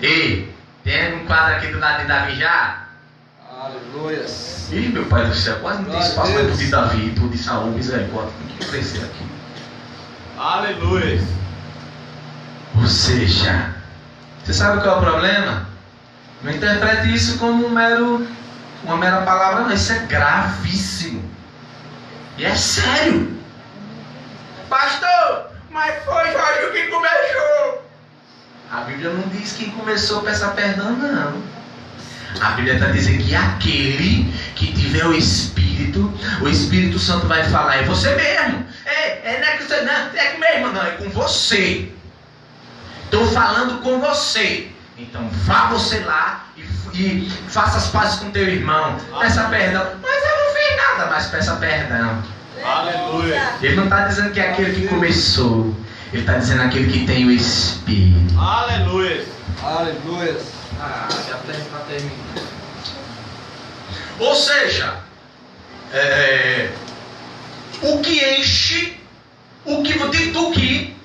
Ei, tem um quadro aqui do lado de Davi já? Aleluia. Ih, meu pai do céu, quase não tem espaço mais pro de Davi, pro de Saul, misericórdia, tem que crescer aqui. Aleluia. Ou seja, você sabe qual é o problema? Não interprete isso como uma mera palavra, não. Isso é gravíssimo. E é sério. Pastor, mas foi Jorge que começou. A Bíblia não diz quem começou a peçar perdão, não. A Bíblia está dizendo que aquele que tiver o Espírito Santo vai falar, é você mesmo. Não é que você não, é com meu irmão, não, é com você. Estou falando com você. Então vá você lá e faça as pazes com teu irmão. Peça perdão. Mas eu não fiz nada, mas peça perdão. Aleluia. Ele não está dizendo que é aquele que começou. Ele está dizendo aquele que tem o Espírito. Aleluia. Aleluia. Já tem para terminar. Ou seja, o que enche, do que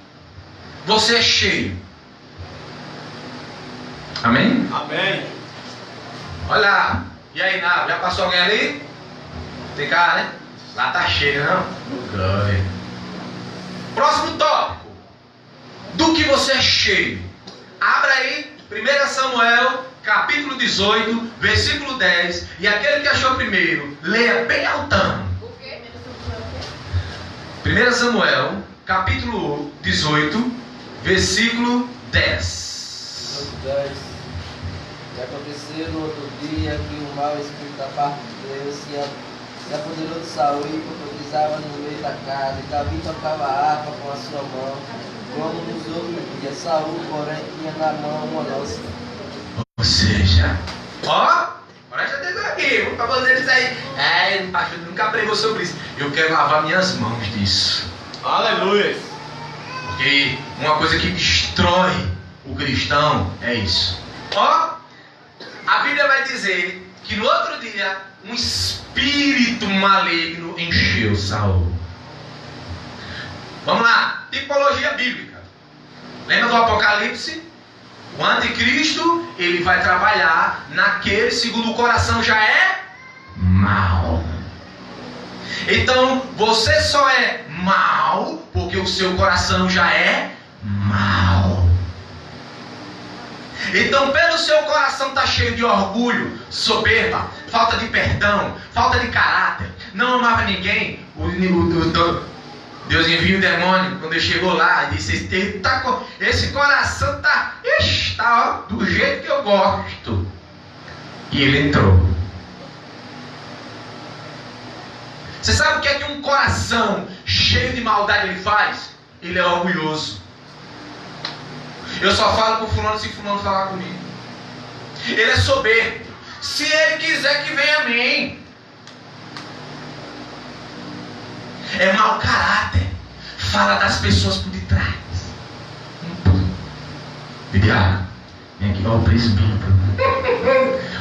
você é cheio. Amém? Amém. Olha lá. E aí, Nava, já passou alguém ali? Tem cara, né? Lá tá cheio, não? Glória. Próximo tópico. Do que você é cheio. Abra aí 1 Samuel, capítulo 18, versículo 10. E aquele que achou primeiro, leia bem altão. O quê? 1 Samuel, capítulo 18, versículo 10. 10. E aconteceu no outro dia que o mau espírito da parte de Deus se apoderou de Saul e profetizava no meio da casa. E Davi tocava a harpa com a sua mão, como nos outros dias. Saul, porém, tinha na mão uma lança. Ou seja, presta atenção aqui, vou para vocês aí. O pastor nunca pregou sobre isso. Eu quero lavar minhas mãos disso. Aleluia. Porque uma coisa que destrói o cristão é isso. A Bíblia vai dizer que no outro dia um espírito maligno encheu Saul. Vamos lá, tipologia bíblica. Lembra do Apocalipse? O anticristo, ele vai trabalhar naquele segundo o coração já é mal. Então, você só é mal porque o seu coração já é mal. Então, pelo seu coração estar cheio de orgulho, soberba, falta de perdão, falta de caráter, não amava ninguém, Deus envia o demônio. Quando ele chegou lá, disse: esse coração está do jeito que eu gosto. E ele entrou. Você sabe o que é que um coração cheio de maldade ele faz? Ele é orgulhoso. Eu só falo com fulano se fulano falar comigo. Ele é soberbo. Se ele quiser que venha a mim. É mau caráter. Fala das pessoas por detrás. Vidiado, vem aqui, o presbítero.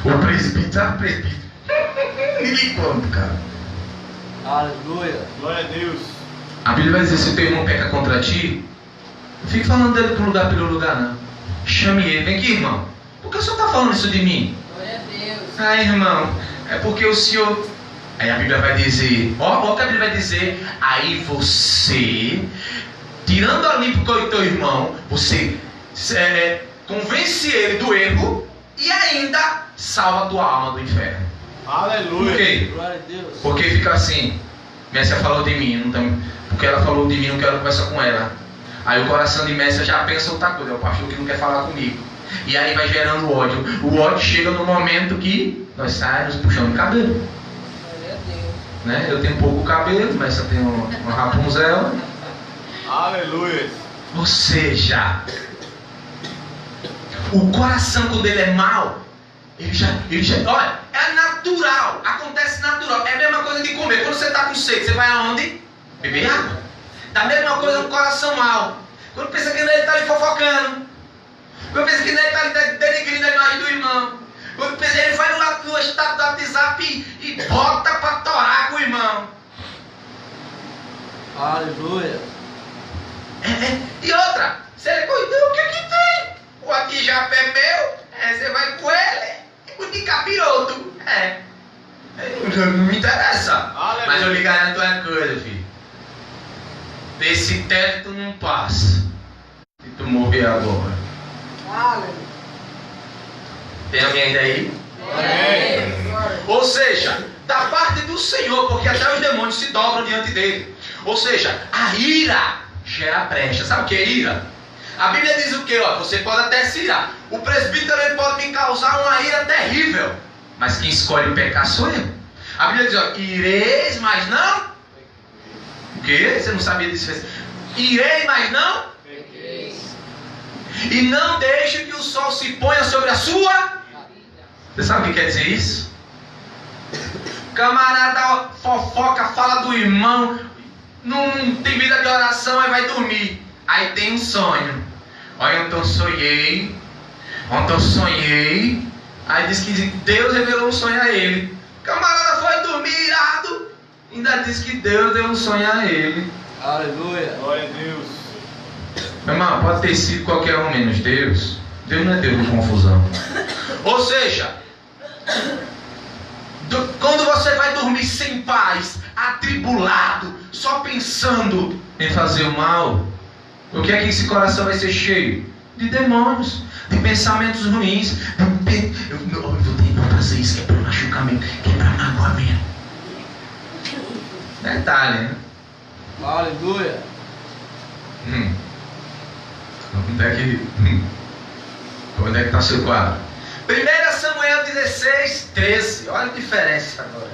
O presbítero, sabe o presbítero? Ninguém conta, cara. Aleluia. Glória a Deus. A Bíblia vai dizer: se o teu irmão peca contra ti, Não fique falando dele pelo lugar, não. Chame ele. Vem aqui, irmão. Por que o senhor está falando isso de mim? Glória a Deus. Ah, irmão, é porque o senhor... Aí a Bíblia vai dizer, ó o que a Bíblia vai dizer. Aí você, tirando a limpo o teu irmão, você convence ele do erro e ainda salva a tua alma do inferno. Aleluia. Por quê? Glória a Deus. Porque fica assim, Messia falou de mim, não tem, porque ela falou de mim, não quero conversar com ela. Aí o coração de Messia já pensa outra coisa, é o pastor que não quer falar comigo. E aí vai gerando ódio. O ódio chega no momento que nós saímos puxando o cabelo. Glória a Deus. Né? Eu tenho pouco cabelo, Messia tem uma Rapunzel. Aleluia. Ou seja, o coração quando ele é mau, ele já, olha, é natural, acontece natural. É a mesma coisa de comer. Quando você está com sede, você vai aonde? Beber água. Da mesma coisa no coração mau. Quando pensa que ele está ali fofocando, quando pensa que ele está ali denegrindo a imagem do irmão, quando pensa que ele vai no estado do WhatsApp e bota para torar com o irmão. Aleluia. E outra, se ele cuidou, o que tem? O WhatsApp é meu, você vai com ele, o de capiroto. Não me interessa. Aleluia. Mas eu lhe garanto uma coisa, filho. Desse teto tu não passa. Se tu morrer agora. Aleluia. Tem alguém ainda aí? Amém. Ou seja, da parte do Senhor, porque até os demônios se dobram diante dele. Ou seja, a ira gera brecha. Sabe o que é ira? A Bíblia diz o que? Você pode até se irar. O presbítero ele pode me causar uma ira terrível. Mas quem escolhe pecar sou eu. A Bíblia diz, ireis, mas não. O que? Você não sabia disso? Irei, mas não. E não deixe que o sol se ponha sobre a sua. Você sabe o que quer dizer isso? Camarada fofoca, fala do irmão, não tem vida de oração, aí vai dormir. Aí tem um sonho. Olha, ontem eu sonhei. Aí diz que Deus revelou um sonho a ele. Camarada foi dormir irado, ainda diz que Deus deu um sonho a ele. Aleluia. Glória a Deus. Meu irmão, pode ter sido qualquer um menos Deus. Deus não é Deus de confusão. Ou seja, quando você vai dormir sem paz, atribulado, só pensando em fazer o mal, o que é que esse coração vai ser cheio? De demônios, de pensamentos ruins. Eu vou fazer isso, que é para machucar mesmo, que é para magoar mesmo. Detalhe, né? Aleluia. Onde é que está seu quadro? 1 Samuel 16, 13. Olha a diferença agora.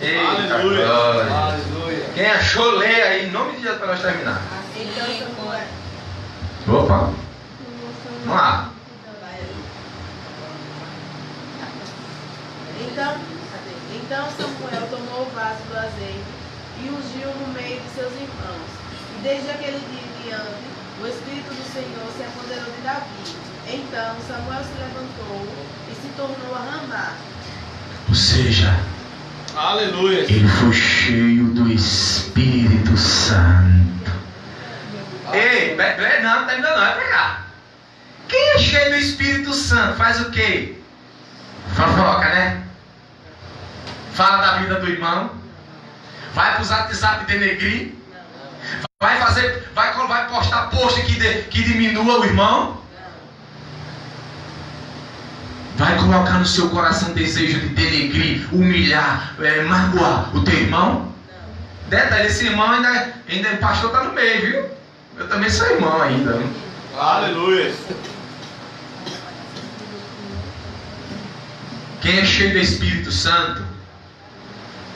Eita, Aleluia. glória. Aleluia. Quem achou, lê aí, em nome de Jesus, para nós terminar. Então Samuel. Opa, vamos lá. Então Samuel tomou o vaso do azeite e ungiu no meio de seus irmãos. E desde aquele dia em diante, o Espírito do Senhor se apoderou de Davi. Então Samuel se levantou e se tornou a Ramá. Ou seja, Aleluia. ele foi cheio do Espírito Santo. Ei, não, ainda não, vai pegar. Quem é cheio do Espírito Santo faz o quê? Fofoca, né? Fala da vida do irmão. Vai para os WhatsApp denegrir. Vai postar post que diminua o irmão. Vai colocar no seu coração desejo de denegrir, humilhar, magoar o teu irmão. Detalhe, esse irmão ainda o pastor está no meio, viu? Eu também sou irmão ainda. Viu? Aleluia. Quem é cheio do Espírito Santo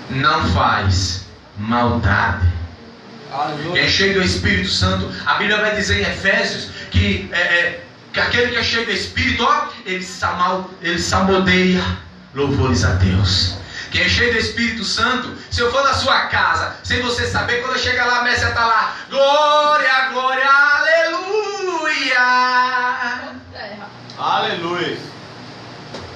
não faz maldade. Aleluia. Quem é cheio do Espírito Santo, a Bíblia vai dizer em Efésios que aquele que é cheio do Espírito, ele salmodeia louvores a Deus. Quem é cheio do Espírito Santo, se eu for na sua casa, sem você saber, quando eu chegar lá, a Messia está lá, glória, glória, aleluia. Aleluia.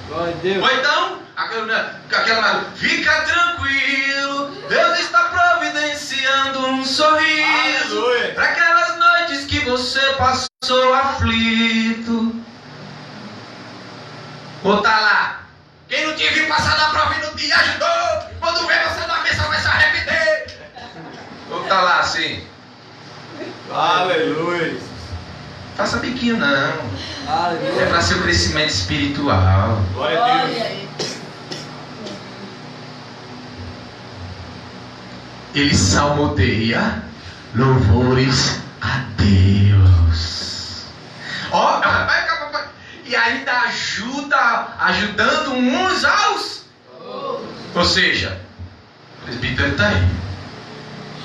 Glória a Deus. Ou então, aquela fica tranquilo, Deus está providenciando um sorriso Aleluia. para aquelas noites que você passou aflito. Ou tá lá, quem não te viu passar da prova e não te ajudou, quando vê você na mesa vai se arrepender. Ou tá lá assim. Aleluia. Faça biquinho não. É Aleluia. para seu crescimento espiritual. Glória a Deus. Olha aí. Ele salmodeia louvores a Deus. Ó, e ainda ajudando uns aos. Ou seja, o presbítero está aí.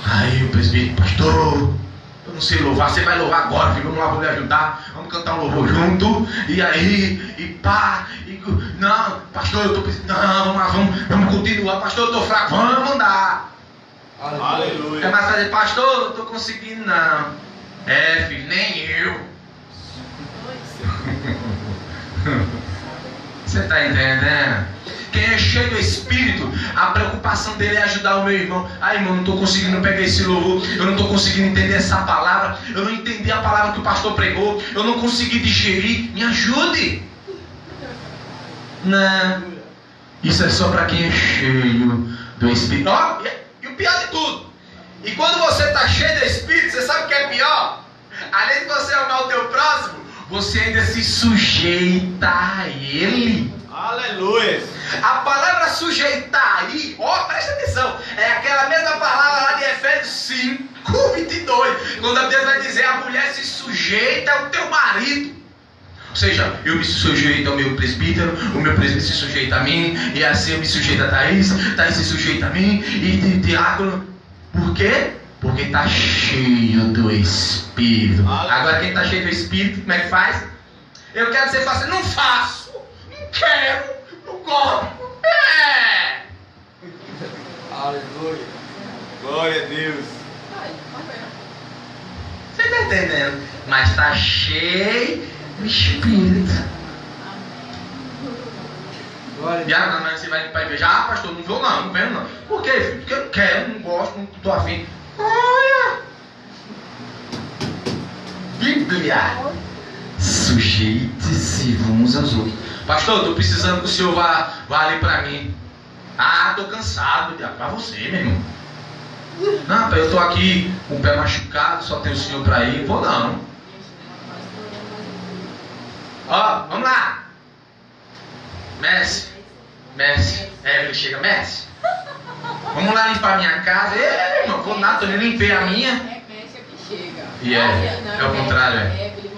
Aí o presbítero, pastor, eu não sei louvar, você vai louvar agora, filho, vamos lá, vou lhe ajudar, vamos cantar um louvor junto, e aí, e pá, não, pastor, eu tô precisando, não, vamos lá, vamos continuar, pastor, eu tô fraco, vamos andar. Aleluia. É mais fazer, pastor, eu não tô conseguindo não. É, filho, nem eu. Você tá entendendo? Quem é cheio do Espírito, a preocupação dele é ajudar o meu irmão. Ah, irmão, não estou conseguindo pegar esse louvor, eu não estou conseguindo entender essa palavra, eu não entendi a palavra que o pastor pregou, eu não consegui digerir, me ajude. Não, isso é só para quem é cheio do Espírito. Ó, e o pior de tudo, e quando você está cheio do Espírito, você sabe o que é pior? Além de você amar o teu próximo, você ainda se sujeita a ele. Aleluia. A palavra sujeitar aí, ó, presta atenção, é aquela mesma palavra lá de Efésios 5, 22, quando a Deus vai dizer, a mulher se sujeita ao teu marido. Ou seja, eu me sujeito ao meu presbítero, o meu presbítero se sujeita a mim, e assim eu me sujeito a Thaís se sujeita a mim, e diácono. Por quê? Porque está cheio do Espírito. Agora quem está cheio do Espírito, como é que faz? Eu quero que você faça, não faço, não quero, não gosto. É. Aleluia. Glória a Deus. Você está entendendo? Mas está cheio do Espírito. Glória a E Deus. agora você vai para a igreja, ah, pastor, não vou não venho não. Por quê, filho? Porque eu não quero, não gosto, não estou afim. Olha! Bíblia! Sujeite-se uns aos outros. Pastor, estou precisando que o senhor vá ali para mim. Ah, estou cansado, para você, meu irmão. Não, eu estou aqui com o pé machucado, só tem o senhor para ir. Vou não. Ó, vamos lá. Messi, Evelyn chega, Messi. Vamos lá limpar a minha casa. Ei, irmão, vou nada, eu limpei a minha. É Messi que chega. E é o contrário, é? Evelyn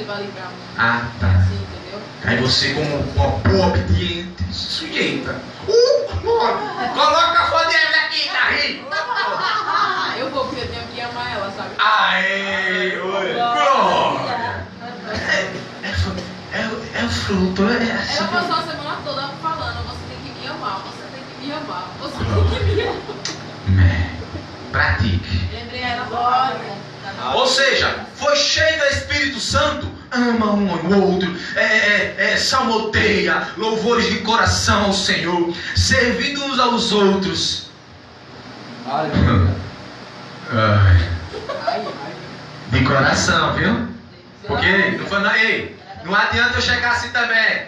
vai livrar muito. Ah, tá. Assim, entendeu? Aí você, como uma boa obediente, se sujeita. Coloca a foto de Evelyn aqui, tá rindo? Eu vou, porque eu tenho que amar ela, sabe? Aê, glória! É o fruto, é Ela assim. passou a semana toda falando, você tem que me amar, você tem que me amar, você tem que me amar. Pratique. Lembrei ela agora. Ou seja, foi cheio do Espírito Santo, ama um ao outro, salmoteia, louvores de coração ao Senhor, servindo uns aos outros. Aleluia. Ai, de coração, viu? Porque não foi, não adianta eu chegar assim também.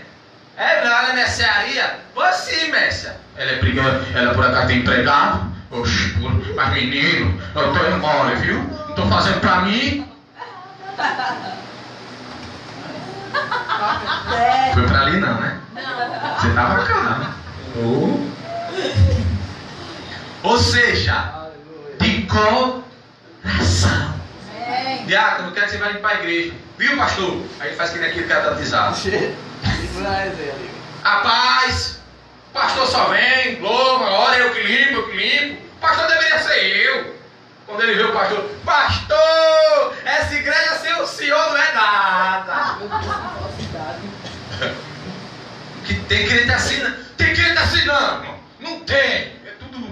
Ela é mercearia? Pois sim, Mércia. Ela é brigando, ela por acaso tem empregado? Oxe, mas menino, eu tô embora, viu? Não tô fazendo pra mim. Foi pra ali não, né? Não. Você tava cá. Ou seja, de coração. Diácono, eu quero que você vá limpar a igreja. Viu, pastor? Aí faz que nem aquele cara da batizado. Rapaz, pastor só vem, louva, ora, eu que limpo. Pastor deveria ser eu. Quando ele vê o pastor, essa igreja sem o senhor não é nada. Que tem crente assim, tem crente assim não tem, é tudo.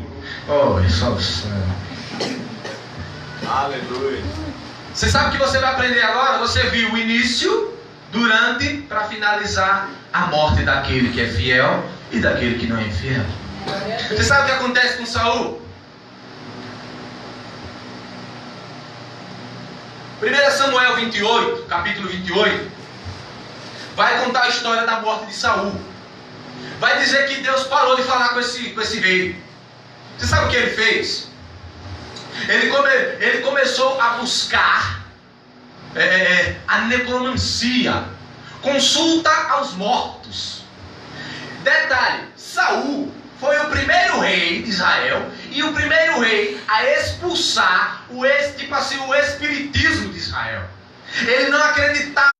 Oh, é só o céu. Aleluia. Você sabe o que você vai aprender agora? Você viu o início, durante, para finalizar a morte daquele que é fiel e daquele que não é fiel. Você sabe o que acontece com Saul? 1 Samuel 28, capítulo 28, vai contar a história da morte de Saul. Vai dizer que Deus parou de falar com esse rei. Você sabe o que ele fez? Ele começou a buscar a necromancia, consulta aos mortos. Detalhe, Saul foi o primeiro rei de Israel e o primeiro rei a expulsar o espiritismo de Israel. Ele não acreditava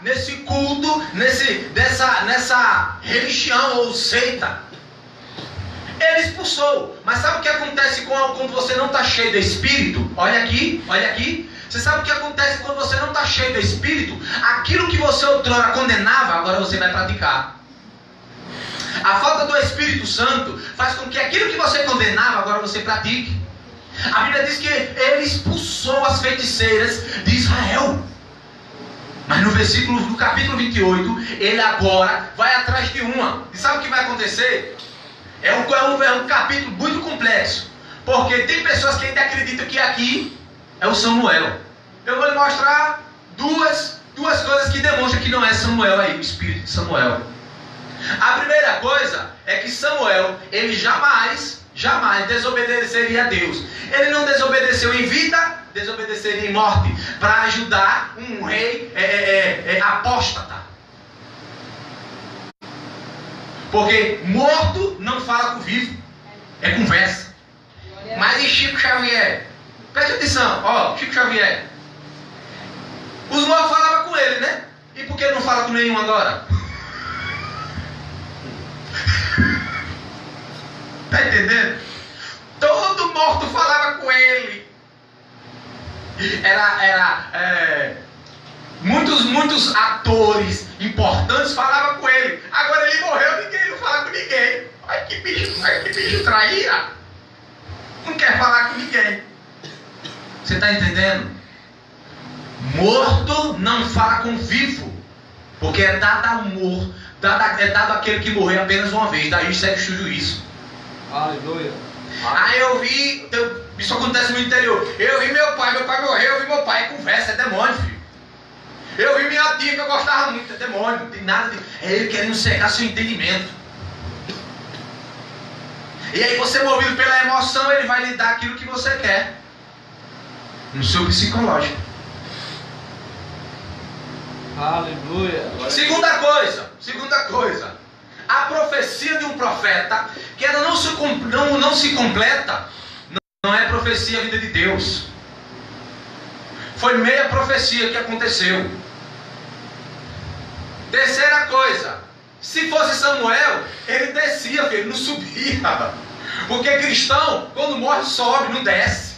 nesse culto, nessa religião ou seita. Ele expulsou. Mas sabe o que acontece quando você não está cheio do Espírito? Olha aqui, olha aqui. Você sabe o que acontece quando você não está cheio do Espírito? Aquilo que você outrora condenava, agora você vai praticar. A falta do Espírito Santo faz com que aquilo que você condenava, agora você pratique. A Bíblia diz que ele expulsou as feiticeiras de Israel. Mas no capítulo 28, ele agora vai atrás de uma. E sabe o que vai acontecer? É um capítulo muito complexo. Porque tem pessoas que ainda acreditam que aqui é o Samuel. Eu vou lhe mostrar duas coisas que demonstram que não é Samuel aí, o espírito de Samuel. A primeira coisa é que Samuel, ele jamais desobedeceria a Deus. Ele não desobedeceu em vida, desobedeceria em morte, para ajudar um rei apóstata. Porque morto não fala com vivo, é conversa. Mas e Chico Xavier? Preste atenção, ó, Chico Xavier. Os mortos falavam com ele, né? E por que não fala com nenhum agora? Tá entendendo? Todo morto falava com ele. Muitos atores importantes falavam com ele. Agora ele morreu, ninguém não fala com ninguém. Ai que bicho traíra. Não quer falar com ninguém. Você está entendendo? Morto não fala com vivo. Porque é dado amor. É dado aquele que morreu apenas uma vez. Daí segue o juízo. Aleluia. Aí eu vi, isso acontece no interior. Eu vi meu pai morreu, eu vi meu pai, conversa, é demônio, filho. Eu vi minha tia que eu gostava muito, é demônio, não tem nada de. É ele querendo cegar seu entendimento. E aí você, movido pela emoção, ele vai lhe dar aquilo que você quer. No seu psicológico. Aleluia. Segunda coisa. A profecia de um profeta, que ela não se completa, não é profecia a vida de Deus. Foi meia profecia que aconteceu. Terceira coisa, se fosse Samuel, ele descia, filho, ele não subia. Porque cristão, quando morre, sobe, não desce.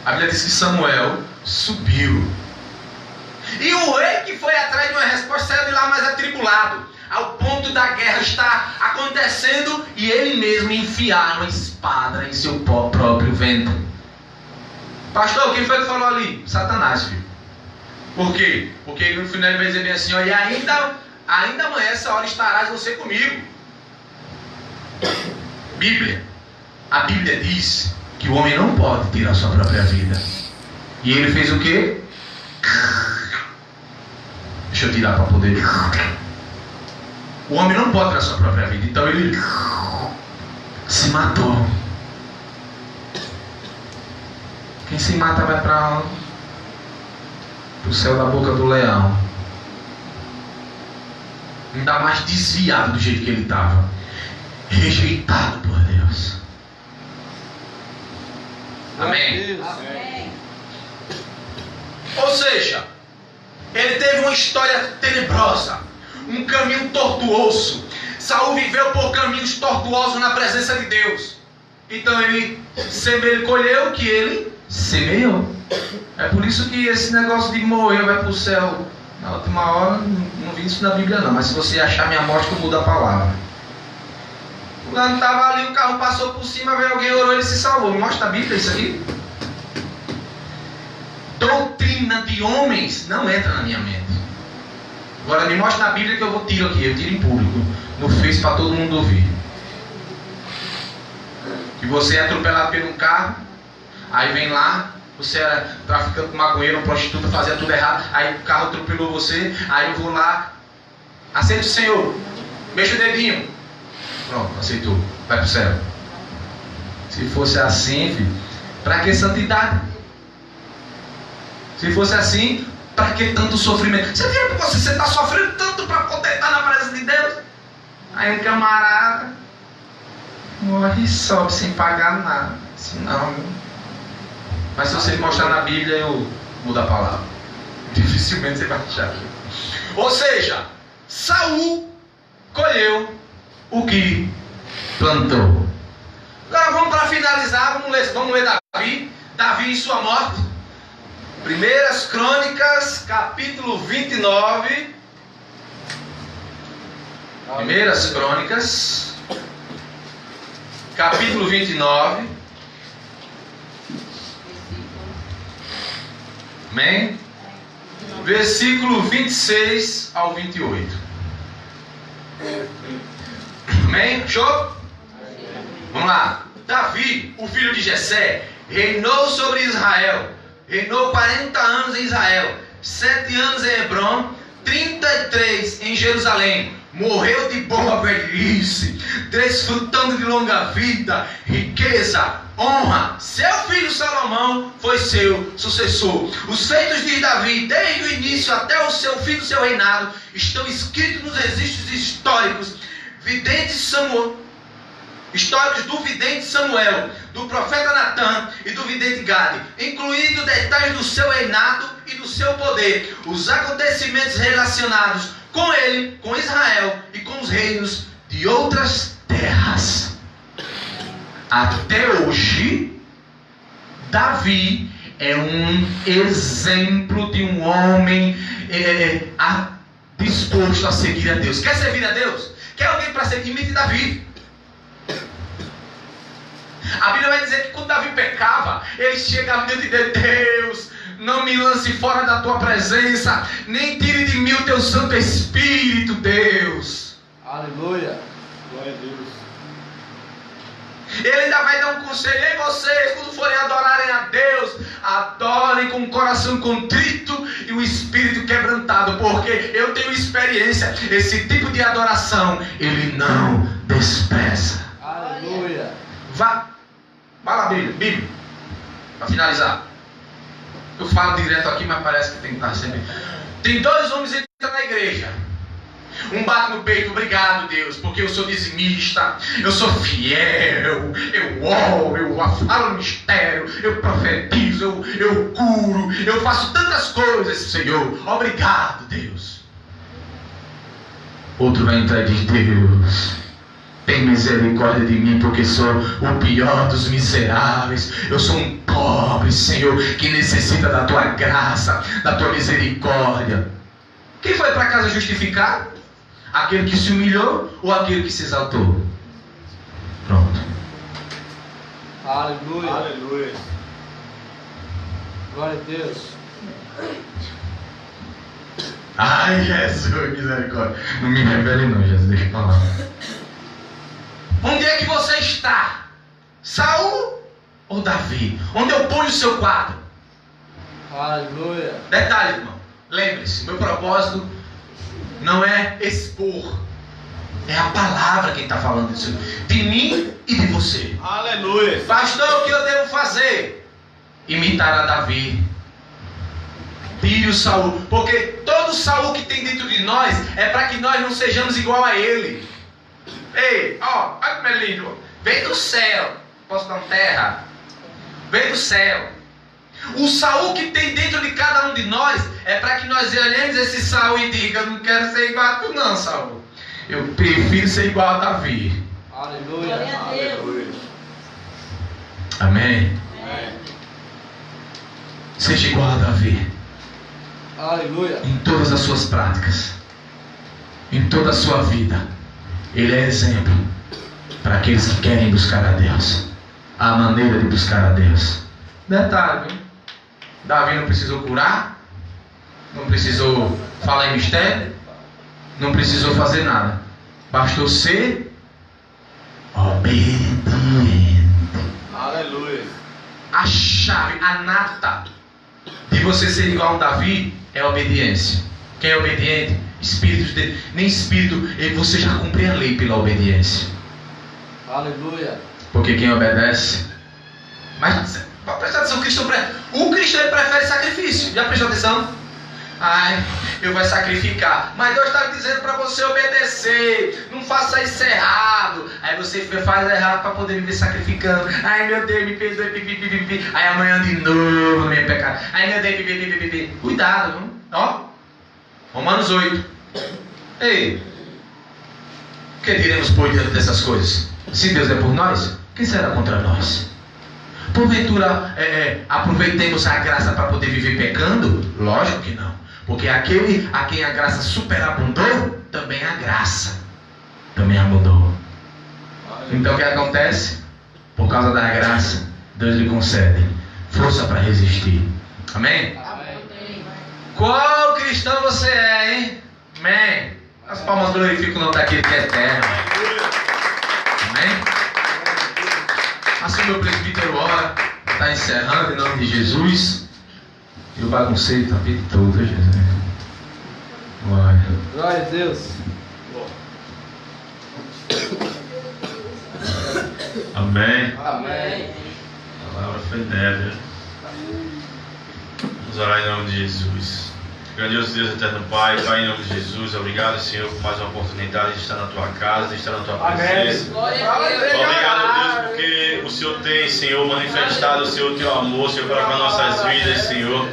A Bíblia diz que Samuel subiu. E o rei que foi atrás de uma resposta saiu de lá mais atribulado, ao ponto da guerra estar acontecendo e ele mesmo enfiar uma espada em seu próprio ventre. Pastor, quem foi que falou ali? Satanás, filho. Por quê? Porque no final ele vai dizer bem assim, ó, e ainda amanhã essa hora estarás você comigo. Bíblia. A Bíblia diz que o homem não pode tirar sua própria vida. E ele fez o quê? Deixa eu tirar para poder. O homem não pode tirar sua própria vida. Então ele se matou. Quem se mata vai para o céu da boca do leão. Ainda mais desviado do jeito que ele estava. Rejeitado por Deus. Amém? Amém. Ou seja, ele teve uma história tenebrosa, um caminho tortuoso. Saul viveu por caminhos tortuosos na presença de Deus. Então ele colheu o que ele semeou. É por isso que esse negócio de morrer vai para o céu na última hora, não vi isso na Bíblia não. Mas se você achar minha morte, eu mudo a palavra. O fulano estava ali, o carro passou por cima, veio alguém, orou, ele se salvou. Me mostra a Bíblia isso aqui. Doutrina de homens não entra na minha mente. Agora me mostra na Bíblia que eu tiro aqui, eu tiro em público, no Face para todo mundo ouvir. Que você é atropelado por um carro, aí vem lá Você era traficante, maconheiro, prostituta, fazia tudo errado. Aí o carro atropelou você. Aí eu vou lá, aceita o Senhor, mexa o dedinho. Pronto, aceitou, vai pro céu. Se fosse assim, filho, para que santidade? Se fosse assim, para que tanto sofrimento? Você vira para você está sofrendo tanto para poder estar na presença de Deus. Aí um camarada morre e sobe sem pagar nada. Senão, mas se você mostrar na Bíblia, eu mudo a palavra. Dificilmente você vai achar. Ou seja, Saul colheu o que plantou. Agora vamos para finalizar, vamos ler Davi e sua morte. 1 Crônicas, capítulo 29. 1 Crônicas, capítulo 29. Amém? Versículo 26 ao 28. Amém? Show? Vamos lá. Davi, o filho de Jessé, reinou sobre Israel. Reinou 40 anos em Israel, 7 anos em Hebrom, 33 em Jerusalém. Morreu de boa velhice, desfrutando de longa vida, riqueza, honra. Seu filho Salomão foi seu sucessor. Os feitos de Davi, desde o início até o seu fim do seu reinado, estão escritos nos registros históricos do vidente Samuel, do profeta Natan e do vidente Gade, incluindo detalhes do seu reinado e do seu poder, os acontecimentos relacionados com ele, com Israel e com os reinos de outras terras. Até hoje, Davi é um exemplo de um homem disposto a seguir a Deus. Quer servir a Deus? Quer alguém para seguir? Imite Davi. A Bíblia vai dizer que quando Davi pecava, ele chegava diante de Deus: não me lance fora da tua presença, nem tire de mim o teu Santo Espírito, Deus. Aleluia. Glória a Deus. Ele ainda vai dar um conselho: ei, vocês, quando forem adorarem a Deus, adorem com o coração contrito e o espírito quebrantado, porque eu tenho experiência. Esse tipo de adoração ele não despreza. Aleluia. Vá lá, Bíblia, para finalizar. Eu falo direto aqui, mas parece que tem que estar sempre. Tem 2 homens entrando na igreja. Um bate no peito: obrigado, Deus, porque eu sou dizimista, eu sou fiel, eu oro, eu falo no mistério, eu profetizo, eu curo, eu faço tantas coisas, Senhor. Obrigado, Deus. Outro vai entrar e diz: Deus, tem misericórdia de mim, porque sou o pior dos miseráveis. Eu sou um pobre, Senhor, que necessita da tua graça, da tua misericórdia. Quem foi para casa justificado? Aquele que se humilhou ou aquele que se exaltou? Pronto. Aleluia. Aleluia. Glória a Deus. Ai, Jesus, misericórdia. Não me revele não, Jesus, deixa eu falar. Onde é que você está? Saul ou Davi? Onde eu ponho o seu quadro? Aleluia. Detalhe, irmão. Lembre-se, meu propósito não é expor. É a palavra quem está falando disso. De mim e de você. Aleluia. Pastor, o que eu devo fazer? Imitar a Davi. Tire o Saul. Porque todo Saul que tem dentro de nós é para que nós não sejamos igual a ele. Ei, ó, olha como é lindo. Vem do céu. Posso dar uma terra? Vem do céu. O Saul que tem dentro de cada um de nós é para que nós olhemos esse Saul e diga: eu não quero ser igual a tu não, Saul. Eu prefiro ser igual a Davi. Aleluia. Glória a Deus. Aleluia. Amém. Amém. Seja igual a Davi. Aleluia. Em todas as suas práticas, em toda a sua vida. Ele é exemplo para aqueles que querem buscar a Deus. A maneira de buscar a Deus. Detalhe, viu? Davi não precisou curar, não precisou falar em mistério, não precisou fazer nada. Bastou ser obediente. Aleluia. a chave, a nata de você ser igual a um Davi é a obediência. Quem é obediente? Espírito de... Nem espírito, você já cumpre a lei pela obediência. Aleluia. Porque quem obedece... Mas, presta atenção, o cristão ele prefere sacrifício. Já prestou atenção? Ai, eu vou sacrificar. Mas Deus está dizendo para você obedecer. Não faça isso errado. Aí você faz errado para poder viver sacrificando. Ai, meu Deus, me perdoe. Pipi. Aí amanhã de novo no meu pecado. Ai, meu Deus, pipi. Cuidado, viu? Ó. Romanos 8. Ei. O que diremos por diante dessas coisas? Se Deus é por nós, quem será contra nós? Porventura, aproveitemos a graça para poder viver pecando? Lógico que não. Porque aquele a quem a graça superabundou, também a graça também abundou. Então o que acontece? Por causa da graça, Deus lhe concede força para resistir. Amém? Amém. Qual cristão você é, hein? Amém? As palmas glorificam o nome daquele que é eterno. Amém? Assim meu presbítero ora, está encerrando em nome de Jesus. Eu baguncei o tapete todo, viu, Jesus? Glória. Glória a Deus. Amém. Amém. A palavra foi nébia. Vamos orar em nome de Jesus. Grandioso Deus, eterno Pai, Pai, em nome de Jesus, obrigado, Senhor, por mais uma oportunidade de estar na Tua casa, de estar na Tua presença. Glória a Deus. Obrigado, Deus, porque o Senhor tem, Senhor, manifestado o Senhor, Teu amor, Senhor, para com nossas vidas, Senhor.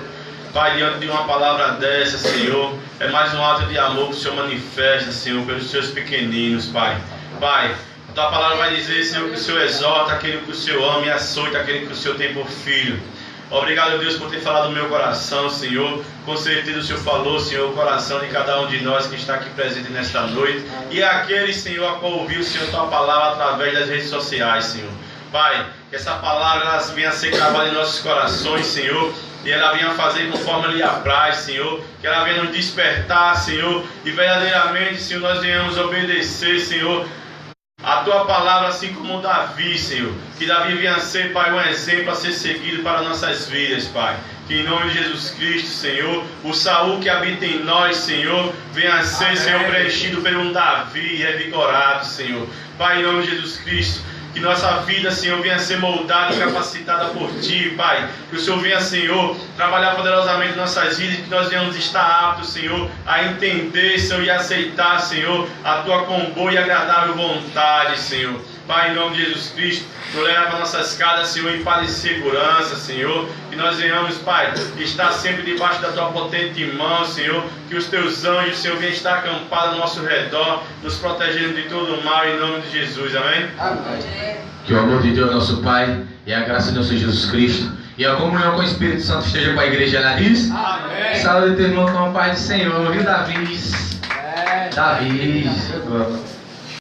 Pai, diante de uma palavra dessa, Senhor, é mais um ato de amor que o Senhor manifesta, Senhor, pelos Seus pequeninos, Pai. Pai, a Tua palavra vai dizer, Senhor, que o Senhor exorta aquele que o Senhor ama e açoita aquele que o Senhor tem por filho. Obrigado, Deus, por ter falado no meu coração, Senhor. Com certeza o Senhor falou, Senhor, o coração de cada um de nós que está aqui presente nesta noite. E é aquele, Senhor, a qual ouviu, Senhor, Tua palavra através das redes sociais, Senhor. Pai, que essa palavra ela venha ser gravada em nossos corações, Senhor. E ela venha fazer conforme lhe apraz, Senhor. Que ela venha nos despertar, Senhor. E verdadeiramente, Senhor, nós venhamos obedecer, Senhor, a Tua palavra, assim como Davi, Senhor. Que Davi venha ser, Pai, um exemplo a ser seguido para nossas vidas, Pai. Que em nome de Jesus Cristo, Senhor, o Saul que habita em nós, Senhor, venha ser, Senhor, preenchido por um Davi revigorado, Senhor. Pai, em nome de Jesus Cristo, que nossa vida, Senhor, venha ser moldada e capacitada por Ti, Pai. Que o Senhor venha, Senhor, trabalhar poderosamente em nossas vidas. Que nós venhamos estar aptos, Senhor, a entender, Senhor, e aceitar, Senhor, a Tua com boa e agradável vontade, Senhor. Pai, em nome de Jesus Cristo, nos leva para nossas casas, Senhor, em paz e segurança, Senhor. Que nós venhamos, Pai, estar sempre debaixo da Tua potente mão, Senhor. Que os Teus anjos, Senhor, venham estar acampados ao nosso redor, nos protegendo de todo o mal, em nome de Jesus. Amém? Amém. Que o amor de Deus, nosso Pai, e a graça de nosso Jesus Cristo, e a comunhão com o Espírito Santo esteja com a igreja. Ela diz: Amém. Saúde, teu irmão, com a paz do Senhor, viu, Davi? Davi.